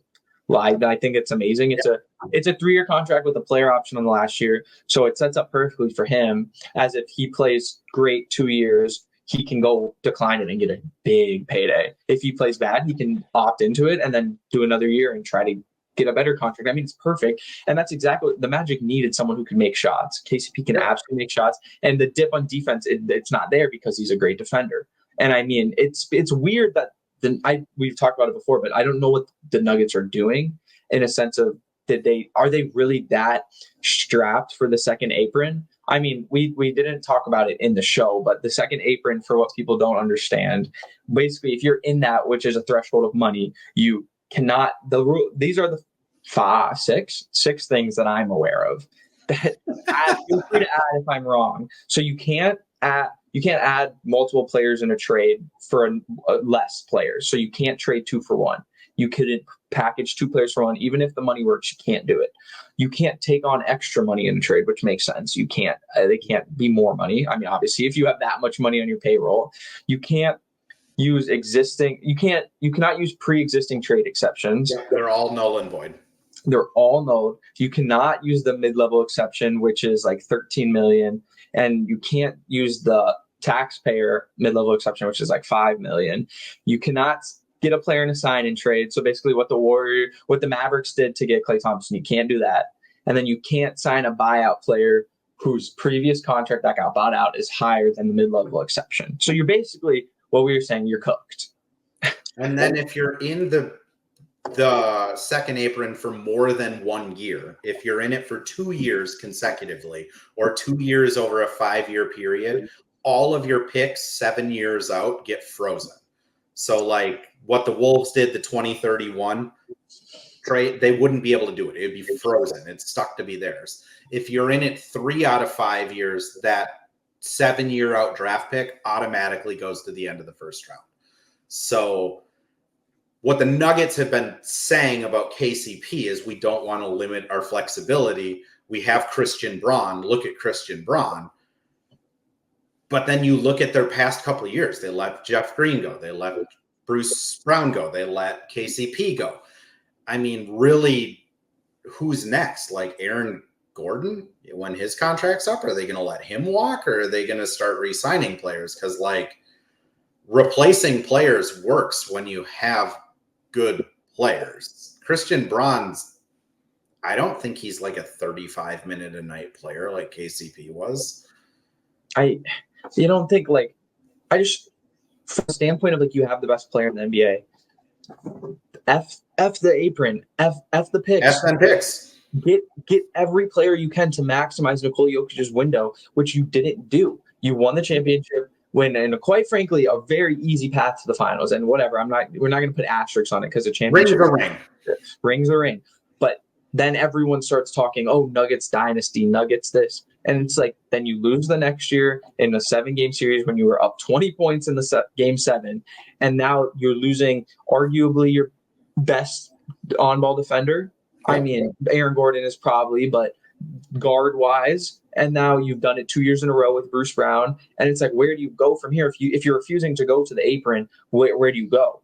I think it's amazing. It's a 3-year contract with a player option on the last year. So it sets up perfectly for him, as if he plays great 2 years, he can go decline it and get a big payday. If he plays bad, he can opt into it and then do another year and try to get a better contract. I mean, it's perfect. And that's exactly what the Magic needed, someone who can make shots. KCP can absolutely make shots. And the dip on defense, it's not there because he's a great defender. And I mean, it's weird that we've talked about it before, but I don't know what the Nuggets are doing in a sense of are they really that strapped for the second apron? I mean, we didn't talk about it in the show, but the second apron, for what people don't understand, basically, if you're in that, which is a threshold of money, you cannot. These are the six things that I'm aware of. That feel free to add if I'm wrong. So you can't add multiple players in a trade for less players. So you can't trade 2 for 1. You couldn't package 2 players for 1. Even if the money works, you can't do it. You can't take on extra money in a trade, which makes sense. You can't. They can't be more money. I mean, obviously, if you have that much money on your payroll, you can't use existing. You cannot use pre-existing trade exceptions. Yeah, they're all null and void. They're all null. You cannot use the mid-level exception, which is like $13 million, and you can't use the taxpayer mid-level exception, which is like $5 million. You cannot get a player in a sign and trade. So basically what the Mavericks did to get Klay Thompson, you can't do that. And then you can't sign a buyout player whose previous contract that got bought out is higher than the mid-level exception. So you're basically, what we were saying, you're cooked. And then if you're in the second apron for more than 1 year, if you're in it for 2 years consecutively or 2 years over a 5-year period, all of your picks 7 years out get frozen. So like what the Wolves did, the 2031 trade, they wouldn't be able to do it. It'd be frozen. It's stuck to be theirs. If you're in it 3 out of 5 years, that 7-year out draft pick automatically goes to the end of the first round. So what the Nuggets have been saying about KCP is we don't want to limit our flexibility. We have Christian Braun. Look at Christian Braun. But then you look at their past couple of years. They let Jeff Green go. They let Bruce Brown go. They let KCP go. I mean, really, who's next? Like Aaron Gordon, when his contract's up, are they going to let him walk, or are they going to start re-signing players? Because, like, replacing players works when you have good players. Christian Braun's, I don't think he's like a 35-minute-a-night player like KCP was. You don't think, like, I just, from the standpoint of, like, you have the best player in the NBA, F the apron, F the picks. F them picks. Get every player you can to maximize Nikola Jokic's window, which you didn't do. You won the championship when, and quite frankly, a very easy path to the finals. And whatever, we're not going to put asterisks on it because the championship rings a ring. But then everyone starts talking, oh, Nuggets dynasty, Nuggets this. And it's like, then you lose the next year in the 7-game series when you were up 20 points in the game 7. And now you're losing arguably your best on-ball defender. I mean, Aaron Gordon is probably, but guard-wise, and now you've done it 2 years in a row with Bruce Brown, and it's like, where do you go from here? If you're refusing to go to the apron, where do you go?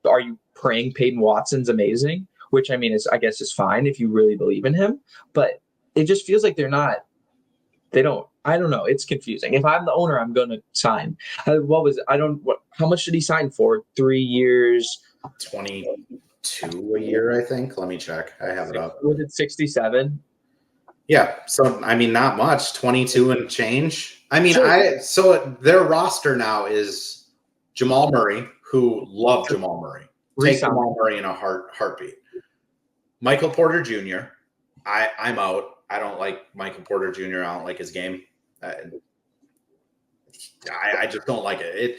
Are you praying Peyton Watson's amazing? Which, I mean, I guess is fine if you really believe in him, but it just feels like I don't know. It's confusing. If I'm the owner, I'm going to sign. How much did he sign for? 3 years? 22 a year, I think. Let me check. I have it up. Was it 67? Yeah. So, I mean, not much. 22 and change. I mean, Sure. So their roster now is Jamal Murray, who love Jamal Murray. Take Jamal Murray in a heartbeat. Michael Porter Jr. I'm out. I don't like Michael Porter Jr. I don't like his game. I just don't like it.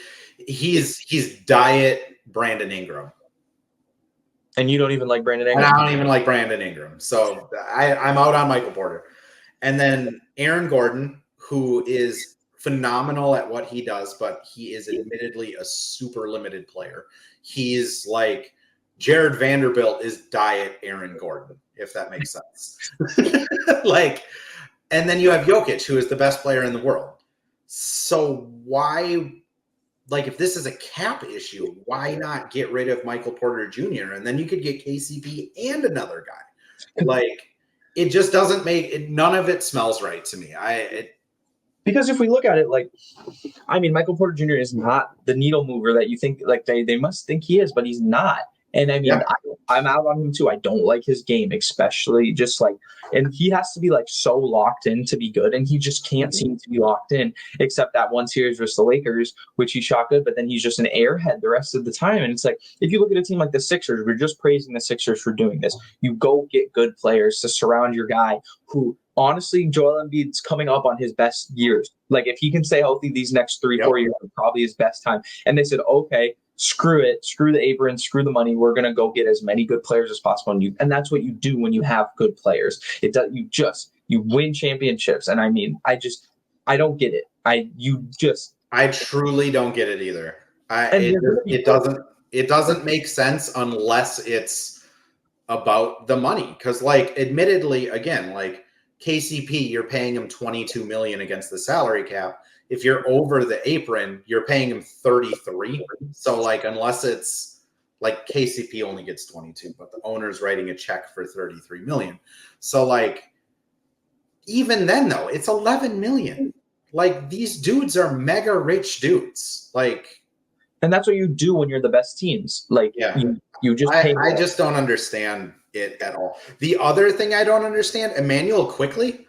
He's diet Brandon Ingram. And you don't even like Brandon Ingram? And I don't even like Brandon Ingram. So I'm out on Michael Porter. And then Aaron Gordon, who is phenomenal at what he does, but he is admittedly a super limited player. He's like Jared Vanderbilt is diet Aaron Gordon, if that makes sense. And then you have Jokic, who is the best player in the world. So why, like, if this is a cap issue, why not get rid of Michael Porter Jr. and then you could get KCP and another guy? Like, it just doesn't none of it smells right to me. Because if we look at it, like, I mean, Michael Porter Jr. is not the needle mover that you think, like, they must think he is, but he's not. And I mean, I'm out on him too. I don't like his game, especially just like, and he has to be like so locked in to be good. And he just can't seem to be locked in, except that one series versus the Lakers, which he shot good, but then he's just an airhead the rest of the time. And it's like, if you look at a team like the Sixers, we're just praising the Sixers for doing this. You go get good players to surround your guy who, honestly, Joel Embiid's coming up on his best years. Like, if he can stay healthy these next 3-4 years, probably his best time. And they said, okay, screw it, screw the apron, screw the money. We're going to go get as many good players as possible. And that's what you do when you have good players. You win championships. And I mean, I don't get it. I truly don't get it either. It doesn't make sense unless it's about the money. Cause, like, admittedly, again, like KCP, you're paying him $22 million against the salary cap. If you're over the apron, you're paying him 33. So, like, unless it's like KCP only gets 22, but the owner's writing a check for 33 million. So, like, even then though, it's 11 million. Like, these dudes are mega rich dudes. Like, and that's what you do when you're the best teams. Like, you just pay. I just don't understand it at all. The other thing I don't understand, Emmanuel Quickly.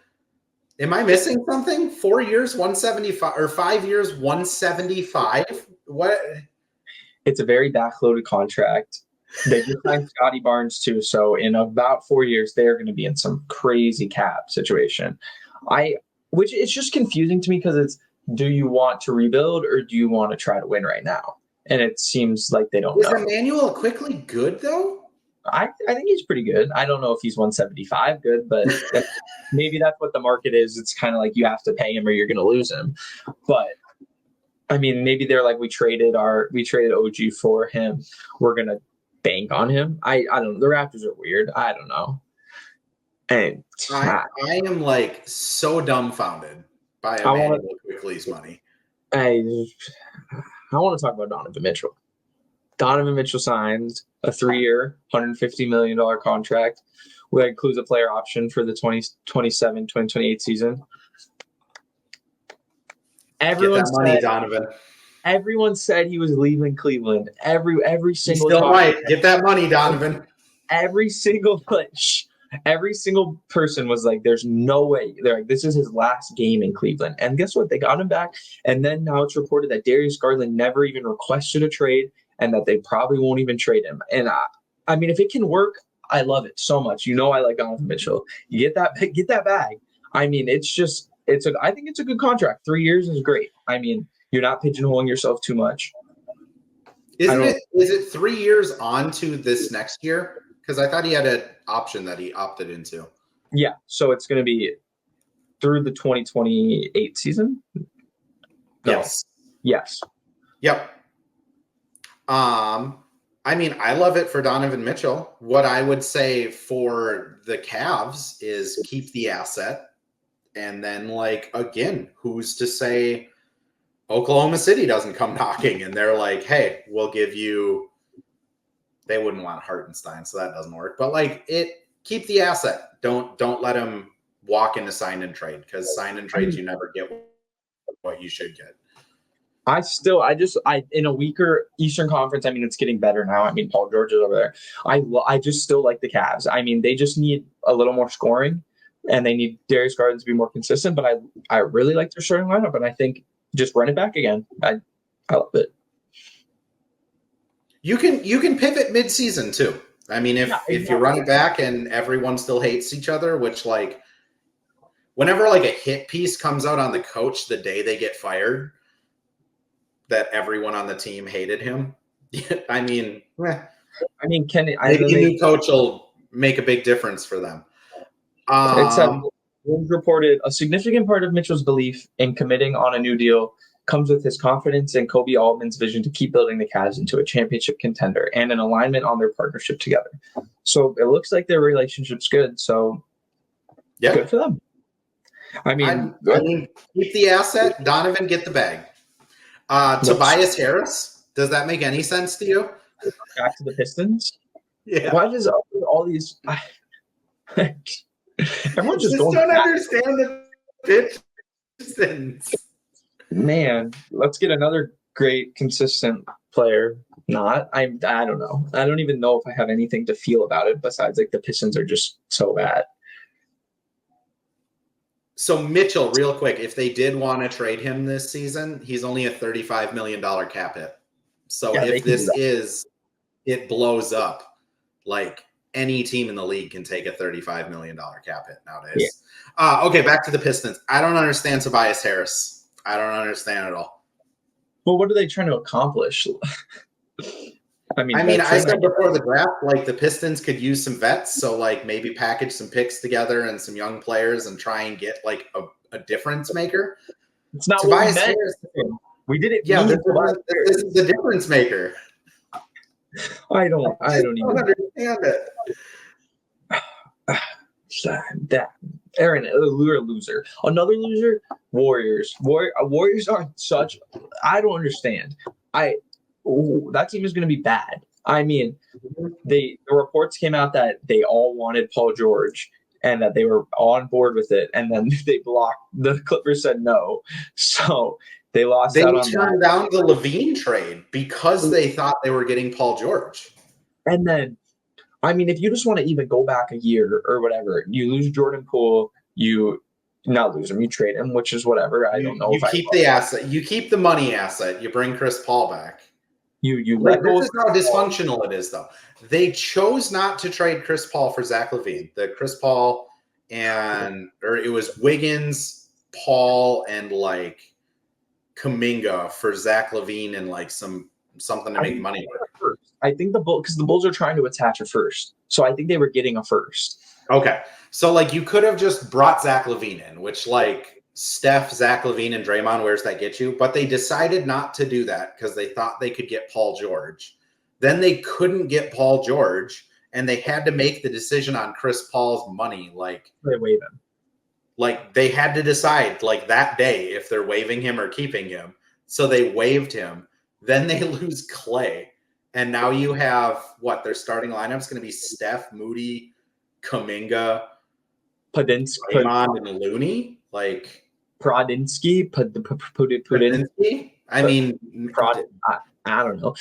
Am I missing something? 4 years, 175, or 5 years, 175? What? It's a very backloaded contract. They just signed Scotty Barnes too, so in about 4 years, they're going to be in some crazy cap situation. Which it's just confusing to me because it's, do you want to rebuild or do you want to try to win right now? And it seems like they don't know. Is Emmanuel quickly good though? I think he's pretty good. I don't know if he's 175 good, but maybe that's what the market is. It's kind of like you have to pay him or you're going to lose him. But I mean, maybe they're like, we traded OG for him. We're going to bank on him. I don't know. The Raptors are weird. I don't know. And I am like so dumbfounded by Emmanuel Quickly's money. I want to talk about Donovan Mitchell. Donovan Mitchell signed a 3-year, $150 million contract. That includes a player option for the 2027-2028 season. Get that money, Donovan. Everyone said he was leaving Cleveland. Every single still right. Get that money, Donovan. Every single person was like, there's no way. They're like, this is his last game in Cleveland. And guess what? They got him back. And then now it's reported that Darius Garland never even requested a trade and that they probably won't even trade him. And I mean, if it can work, I love it so much. You know, I like Donovan Mitchell. You get that bag. I mean, I think it's a good contract. 3 years is great. I mean, you're not pigeonholing yourself too much. Is it 3 years on to this next year? Because I thought he had an option that he opted into. Yeah, so it's going to be through the 2028 season? No. Yes. Yep. I mean, I love it for Donovan Mitchell. What I would say for the Cavs is keep the asset. And then, like, again, who's to say Oklahoma City doesn't come knocking and they're like, hey, we'll give you – they wouldn't want Hartenstein, so that doesn't work. But, like, keep the asset. Don't let him walk into sign and trade because sign and trades, you never get what you should get. In a weaker Eastern Conference, I mean, it's getting better now. I mean, Paul George is over there. I just still like the Cavs. I mean, they just need a little more scoring, and they need Darius Garland to be more consistent. But I really like their starting lineup, and I think just run it back again. I love it. You can pivot mid-season too. I mean, if you run it back and everyone still hates each other, which like whenever like a hit piece comes out on the coach the day they get fired, that everyone on the team hated him. I mean, maybe a new coach will make a big difference for them. It's reported a significant part of Mitchell's belief in committing on a new deal comes with his confidence in Kobe Altman's vision to keep building the Cavs into a championship contender and an alignment on their partnership together. So it looks like their relationship's good. So good for them. I mean, keep the asset. Donovan, get the bag. Tobias Harris, does that make any sense to you? Back to the Pistons? Yeah. Why does all these everyone just don't understand the Pistons? Man, let's get another great, consistent player. I don't know. I don't even know if I have anything to feel about it besides like the Pistons are just so bad. So Mitchell, real quick, if they did want to trade him this season, he's only a $35 million cap hit. So if it blows up, like any team in the league can take a $35 million cap hit nowadays. Yeah. Okay, back to the Pistons. I don't understand Tobias Harris. I don't understand at all. Well, what are they trying to accomplish? I said before the draft, like the Pistons could use some vets, so like maybe package some picks together and some young players and try and get like a difference maker. It's not Tobias what we meant. We did it. Yeah, this is the difference maker. I don't even understand it. Aaron, you're a loser. Another loser, Warriors. Warriors are such. I don't understand. That team is going to be bad. I mean, the reports came out that they all wanted Paul George and that they were on board with it, and then they blocked. The Clippers said no, so they lost. They turned down the Levine trade because they thought they were getting Paul George. And then, I mean, if you just want to even go back a year or whatever, you lose Jordan Poole, you not lose him, you trade him, which is whatever. I don't know. You keep the asset. You keep the money asset. You bring Chris Paul back. You Like, let go. this is how dysfunctional it is, though. They chose not to trade Chris Paul for Zach LaVine. The Chris Paul or it was Wiggins, Paul, and like Kuminga for Zach LaVine and like something to make money with. I think because the Bulls are trying to attach a first, so I think they were getting a first. Okay, so like you could have just brought Zach LaVine in, which like Steph, Zach LaVine, and Draymond, where's that get you? But they decided not to do that because they thought they could get Paul George. Then they couldn't get Paul George, and they had to make the decision on Chris Paul's money. Like they waive him. Like they had to decide like that day if they're waiving him or keeping him. So they waived him. Then they lose Klay. And now you have what their starting lineup is going to be: Steph, Moody, Kuminga, Pudinsky, Draymond, and Looney. Like Pudinsky. I mean, I don't know.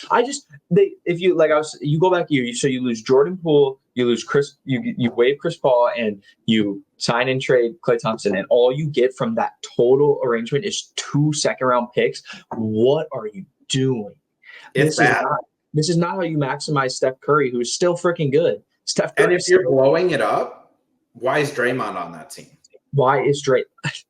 You go back here, so you lose Jordan Poole, you lose Chris, you waive Chris Paul, and you sign and trade Klay Thompson, and all you get from that total arrangement is 2 second-round picks. What are you doing? It's bad. This is not how you maximize Steph Curry, who's still freaking good. Steph Curry. And if you're blowing it up, why is Draymond on that team? Why is Draymond?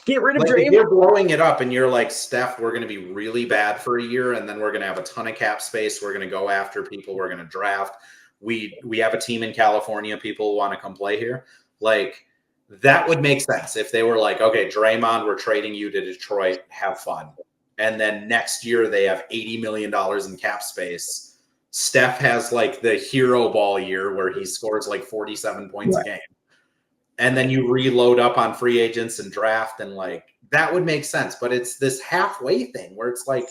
Get rid of Draymond. If you're blowing it up and you're like, Steph, we're going to be really bad for a year, and then we're going to have a ton of cap space. We're going to go after people. We're going to draft. We have a team in California. People want to come play here. Like, that would make sense if they were like, okay, Draymond, we're trading you to Detroit. Have fun. And then next year they have $80 million in cap space. Steph has like the hero ball year where he scores like 47 points a game. And then you reload up on free agents and draft, and like that would make sense. But it's this halfway thing where it's like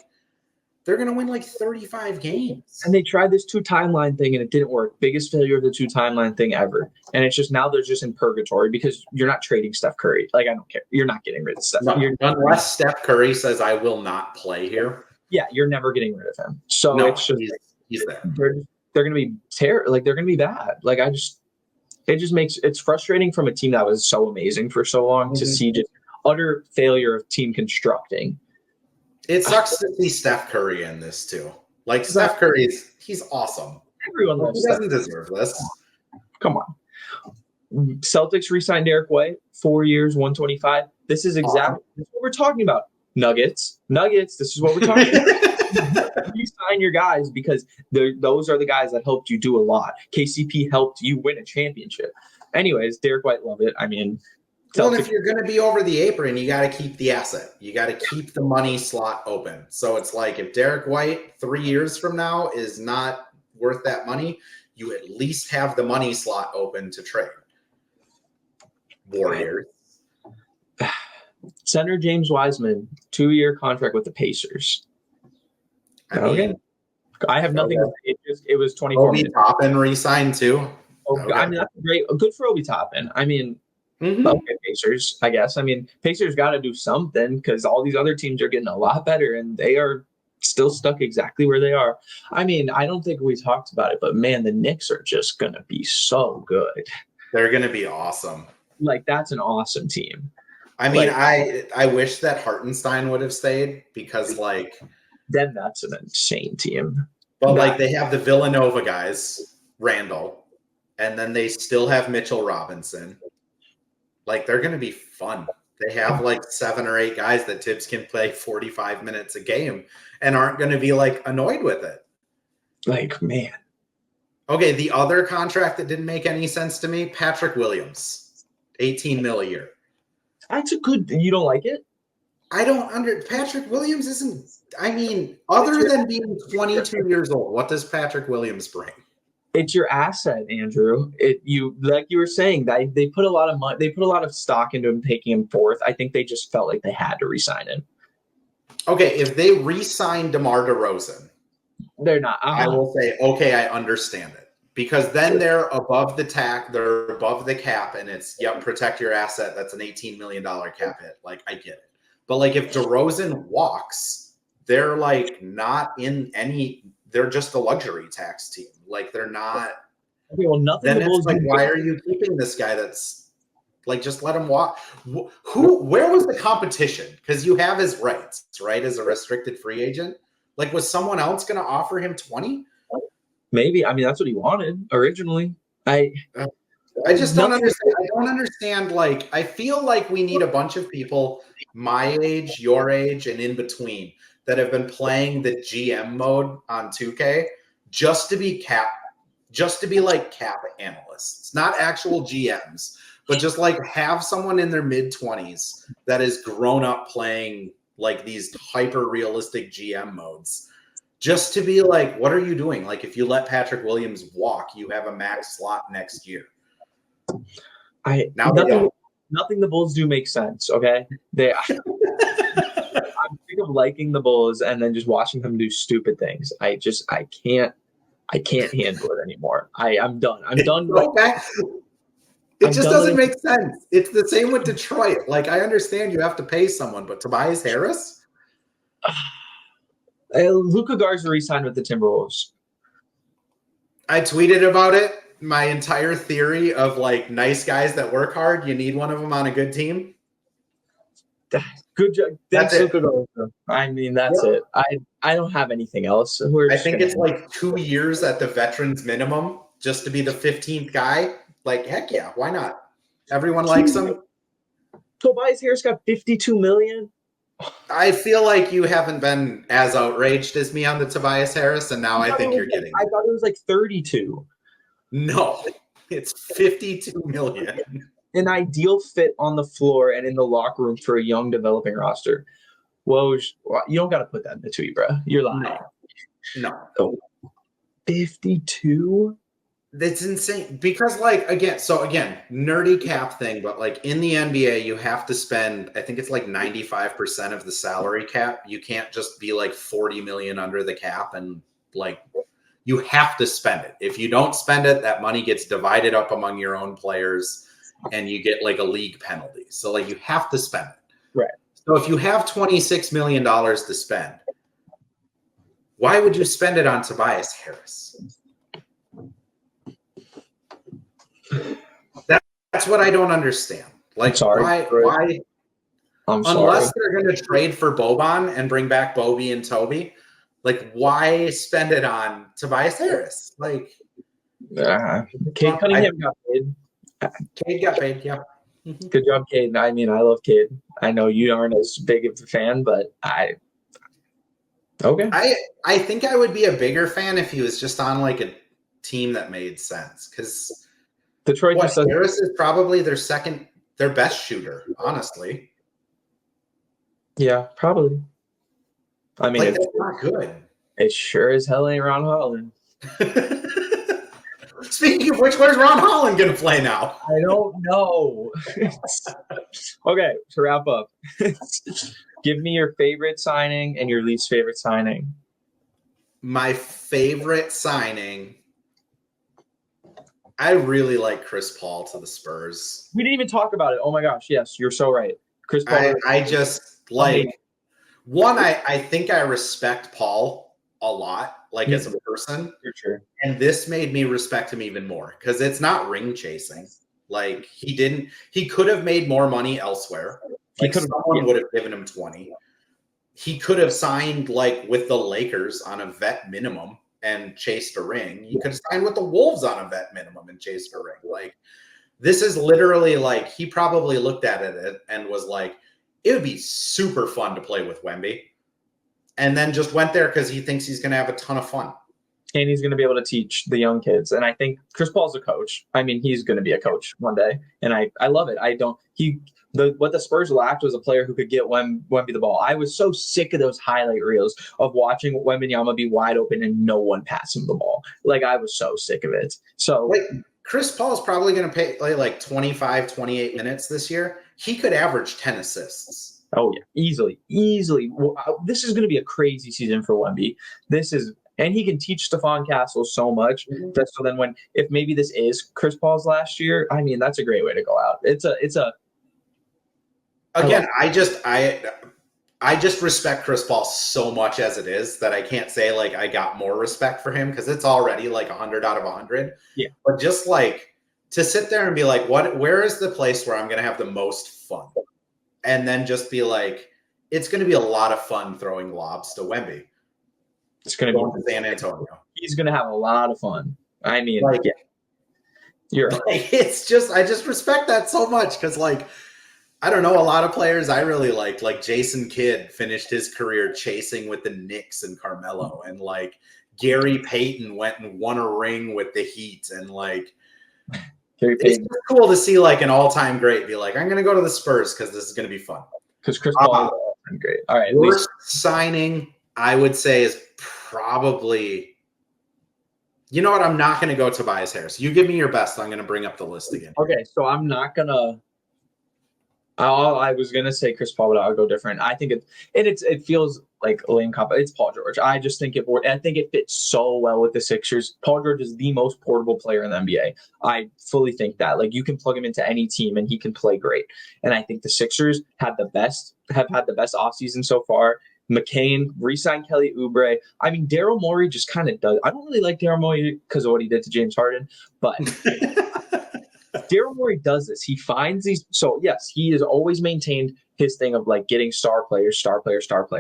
they're going to win like 35 games. And they tried this 2 timeline thing and it didn't work. Biggest failure of the 2 timeline thing ever. And it's just now they're just in purgatory because you're not trading Steph Curry. Like, I don't care. You're not getting rid of Steph. No, unless Steph Curry says, I will not play here. Yeah, you're never getting rid of him. So it's just he's there. They're going to be they're going to be bad. Like, it's frustrating from a team that was so amazing for so long to see just utter failure of team constructing. It sucks to see Steph Curry in this too. Like Steph Curry he's awesome. Everyone loves He doesn't deserve this. Come on. Celtics re-signed Derek White, 4 years, 125. This is exactly what we're talking about. Nuggets. This is what we're talking about. You sign your guys because those are the guys that helped you do a lot. KCP helped you win a championship. Anyways, Derek White, love it. I mean, well, if you're going to be over the apron, you got to keep the asset. You got to keep the money slot open. So it's like if Derek White 3 years from now is not worth that money, you at least have the money slot open to trade. Warriors. Center James Wiseman, 2-year contract with the Pacers. I have nothing to say. It was 24 minutes. Obi Toppin re-signed too. I mean, that's great. Good for Obi Toppin. I mean, okay, Pacers, I guess. I mean, Pacers got to do something because all these other teams are getting a lot better and they are still stuck exactly where they are. I mean, I don't think we talked about it, but man, the Knicks are just going to be so good. They're going to be awesome. Like, that's an awesome team. I mean, I wish that Hartenstein would have stayed because, like, then that's an insane team. But like, they have the Villanova guys, Randall, and then they still have Mitchell Robinson. Like, they're going to be fun. They have like 7 or 8 guys that Tibbs can play 45 minutes a game and aren't going to be like annoyed with it. Like, man. Okay, the other contract that didn't make any sense to me, Patrick Williams, $18 million a year. That's a good. You don't like it? I don't Patrick Williams isn't. I mean, other than being 22 years old, what does Patrick Williams bring? It's your asset, Andrew. Like you were saying, that they put a lot of money, they put a lot of stock into him, taking him 4th. I think they just felt like they had to re-sign him. Okay, if they re-sign DeMar DeRozan, they're not. I will say, okay, I understand it. Because then they're above the they're above the cap, and it's, protect your asset. That's an $18 million cap hit. Like, I get it. But like, if DeRozan walks, they're like not in any, they're just a luxury tax team. Like, they're not. Okay, well, nothing. Then it's like, why are you keeping this guy that's like, just let him walk? Where was the competition? Because you have his rights, right? As a restricted free agent. Like, was someone else going to offer him 20? Maybe. I mean, that's what he wanted originally. I just don't understand. I don't understand. Like, I feel like we need a bunch of people my age, your age, and in between that have been playing the GM mode on 2K just to be like cap analysts, not actual GMs, but just like have someone in their mid-20s that is grown up playing like these hyper realistic GM modes. Just to be like, what are you doing? Like, if you let Patrick Williams walk, you have a max slot next year. Nothing the Bulls do makes sense. Okay, I'm sick of liking the Bulls and then just watching them do stupid things. I can't handle it anymore. I'm done. I'm done. It just doesn't make sense. It's the same with Detroit. Like, I understand you have to pay someone, but Tobias Harris. Luka Garza re-signed with the Timberwolves. I tweeted about it. My entire theory of like nice guys that work hard. You need one of them on a good team. Good job. That's Luka Garza. I mean, that's it. I don't have anything else. I think it's like 2 years at the veterans minimum just to be the 15th guy. Like, heck yeah, why not? Everyone likes him. Tobias Harris got $52 million. I feel like you haven't been as outraged as me on the Tobias Harris, and now I think you're getting. I thought it was like 32. No, it's 52 million. An ideal fit on the floor and in the locker room for a young developing roster. Well, you don't got to put that in the tweet, bro. You're lying. No. 52? That's insane. Because, like, again, nerdy cap thing, but like in the NBA, you have to spend, I think it's like 95% of the salary cap. You can't just be like 40 million under the cap and like you have to spend it. If you don't spend it, that money gets divided up among your own players and you get like a league penalty. So like you have to spend it. Right. So if you have $26 million to spend, why would you spend it on Tobias Harris? That's what I don't understand. Like, why? Unless they're going to trade for Boban and bring back Bobby and Toby, like, why spend it on Tobias Harris? Like, Cade Cunningham got paid. Cade got paid, yeah. Good job, Cade. I mean, I love Cade. I know you aren't as big of a fan, but okay. I think I would be a bigger fan if he was just on like a team that made sense because Detroit Harris is probably their best shooter, honestly. Yeah, probably. I mean, like, that's not good. It sure as hell ain't Ron Holland. Speaking of which, where's Ron Holland going to play now? I don't know. Okay, to wrap up, give me your favorite signing and your least favorite signing. My favorite signing, I really like Chris Paul to the Spurs. We didn't even talk about it. Oh my gosh, yes, you're so right. Chris Paul. I just like one. I think I respect Paul a lot, like as a person. For sure. And this made me respect him even more because it's not ring chasing. Like he could have made more money elsewhere. Like someone would have given him 20. He could have signed like with the Lakers on a vet minimum and chased a ring. He could have signed with the Wolves on a vet minimum and chased a ring. Like, this is literally like, he probably looked at it and was like, it would be super fun to play with Wemby. And then just went there because he thinks he's going to have a ton of fun. And he's going to be able to teach the young kids. And I think Chris Paul's a coach. I mean, he's going to be a coach one day. And I love it. What the Spurs lacked was a player who could get Wemby the ball. I was so sick of those highlight reels of watching Wembanyama be wide open and no one pass him the ball. Like, I was so sick of it. So like, Chris Paul is probably going to play like 25, 28 minutes this year. He could average 10 assists. Oh, yeah, easily. This is going to be a crazy season for Wemby. And he can teach Stephon Castle so much. That so then if maybe this is Chris Paul's last year, I mean, that's a great way to go out. Again, I just respect Chris Paul so much as it is that I can't say like I got more respect for him because it's already like 100 out of 100. Yeah. But just like to sit there and be like, where is the place where I'm going to have the most fun? And then just be like, it's going to be a lot of fun throwing lobs to Wemby. It's going to going to San Antonio. He's going to have a lot of fun. I mean, like, yeah, you're like, it's just, I just respect that so much because, like, I don't know, a lot of players I really liked, like Jason Kidd finished his career chasing with the Knicks and Carmelo, and like Gary Payton went and won a ring with the Heat, and like it's just cool to see like an all-time great be like, I'm going to go to the Spurs because this is going to be fun. Because Chris Paul is great. All right, worst signing I would say is probably, you know what? I'm not going to go Tobias Harris. You give me your best. I'm going to bring up the list again. Okay, so I'm not going to. I was gonna say Chris Paul, but I'll go different. I think it feels like a lame cop. It's Paul George. I just think it fits so well with the Sixers. Paul George is the most portable player in the NBA. I fully think that. Like, you can plug him into any team and he can play great. And I think the Sixers have had the best offseason so far. McCain re-signed Kelly Oubre. I mean, Daryl Morey just kind of does. I don't really like Daryl Morey because of what he did to James Harden, but Daryl Morey does this. He finds these. So, yes, he has always maintained his thing of like getting star player.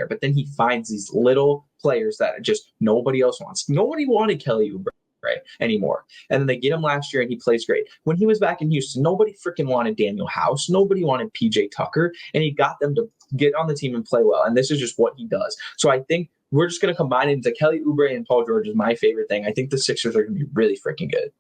But then he finds these little players that just nobody else wants. Nobody wanted Kelly Oubre anymore. And then they get him last year and he plays great. When he was back in Houston, nobody freaking wanted Daniel House. Nobody wanted PJ Tucker. And he got them to get on the team and play well. And this is just what he does. So I think we're just going to combine it into Kelly Oubre and Paul George is my favorite thing. I think the Sixers are going to be really freaking good.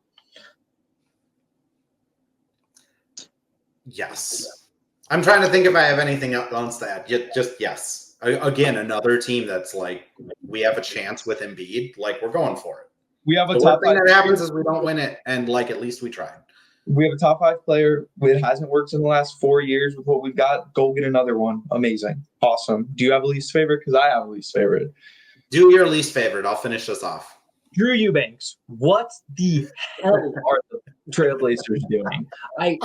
Yes. I'm trying to think if I have anything else to add. Just yes. Again, another team that's like, we have a chance with Embiid. Like, we're going for it. We have a the top thing five that happens is we don't win it, and like at least we tried. We have a top 5 player. It hasn't worked in the last 4 years with what we've got. Go get another one. Amazing. Awesome. Do you have a least favorite? Because I have a least favorite. Do your least favorite. I'll finish this off. Drew Eubanks. What the hell are the Trailblazers doing? I'm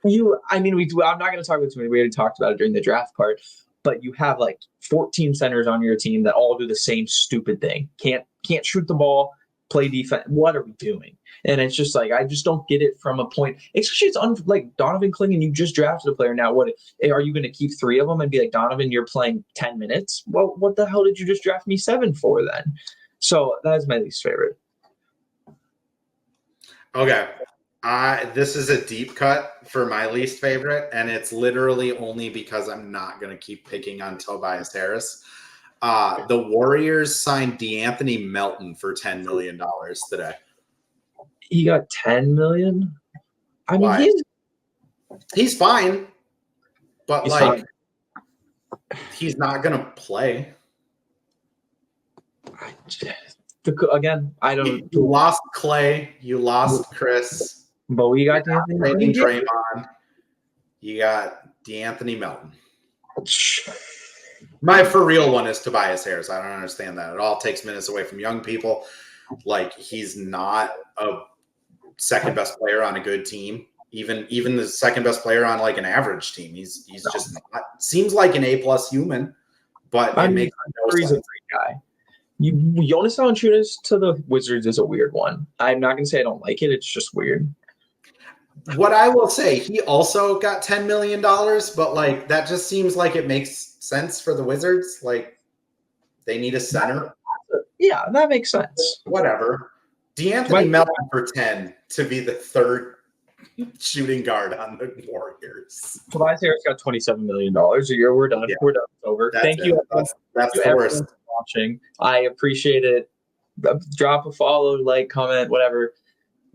not going to talk about too many. We already talked about it during the draft part. But you have like 14 centers on your team that all do the same stupid thing. Can't shoot the ball, play defense. What are we doing? And it's just like, I just don't get it from a point. Especially it's like Donovan Clingan, you just drafted a player. Now, what are you going to keep 3 of them and be like, Donovan, you're playing 10 minutes? Well, what the hell did you just draft me 7 for then? So that is my least favorite. Okay. This is a deep cut for my least favorite, and it's literally only because I'm not going to keep picking on Tobias Harris. The Warriors signed DeAnthony Melton for $10 million today. He got $10 million? I mean, Why? He's fine, but he's not going to play. Again, I don't. You lost Klay. You lost Chris. But we got DeAnthony Draymond. You got DeAnthony Melton. My for real one is Tobias Harris. I don't understand that. It all takes minutes away from young people. Like, he's not a second best player on a good team. Even the second best player on like an average team. He's just not. Seems like an A+ human, but it makes no sense. He's a great guy. Jonas Valanciunas to the Wizards is a weird one. I'm not going to say I don't like it. It's just weird. What I will say, he also got $10 million, but like that just seems like it makes sense for the Wizards. Like, they need a center. Yeah, that makes sense. Whatever. DeAnthony Melton for 10 to be the third shooting guard on the Warriors. Tobias Harris got $27 million a year. We're done. Yeah. We're done. It's over. Thank you. That's the worst. For watching. I appreciate it. Drop a follow, like, comment, whatever.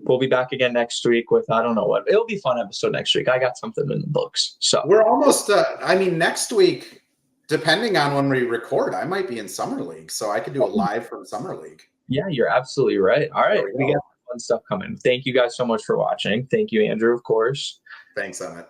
We'll be back again next week with, I don't know what. It'll be a fun episode next week. I got something in the books. So we're almost, next week, depending on when we record, I might be in Summer League. So I could do a live from Summer League. Yeah, you're absolutely right. All right. We got fun stuff coming. Thank you guys so much for watching. Thank you, Andrew, of course. Thanks, Emmett.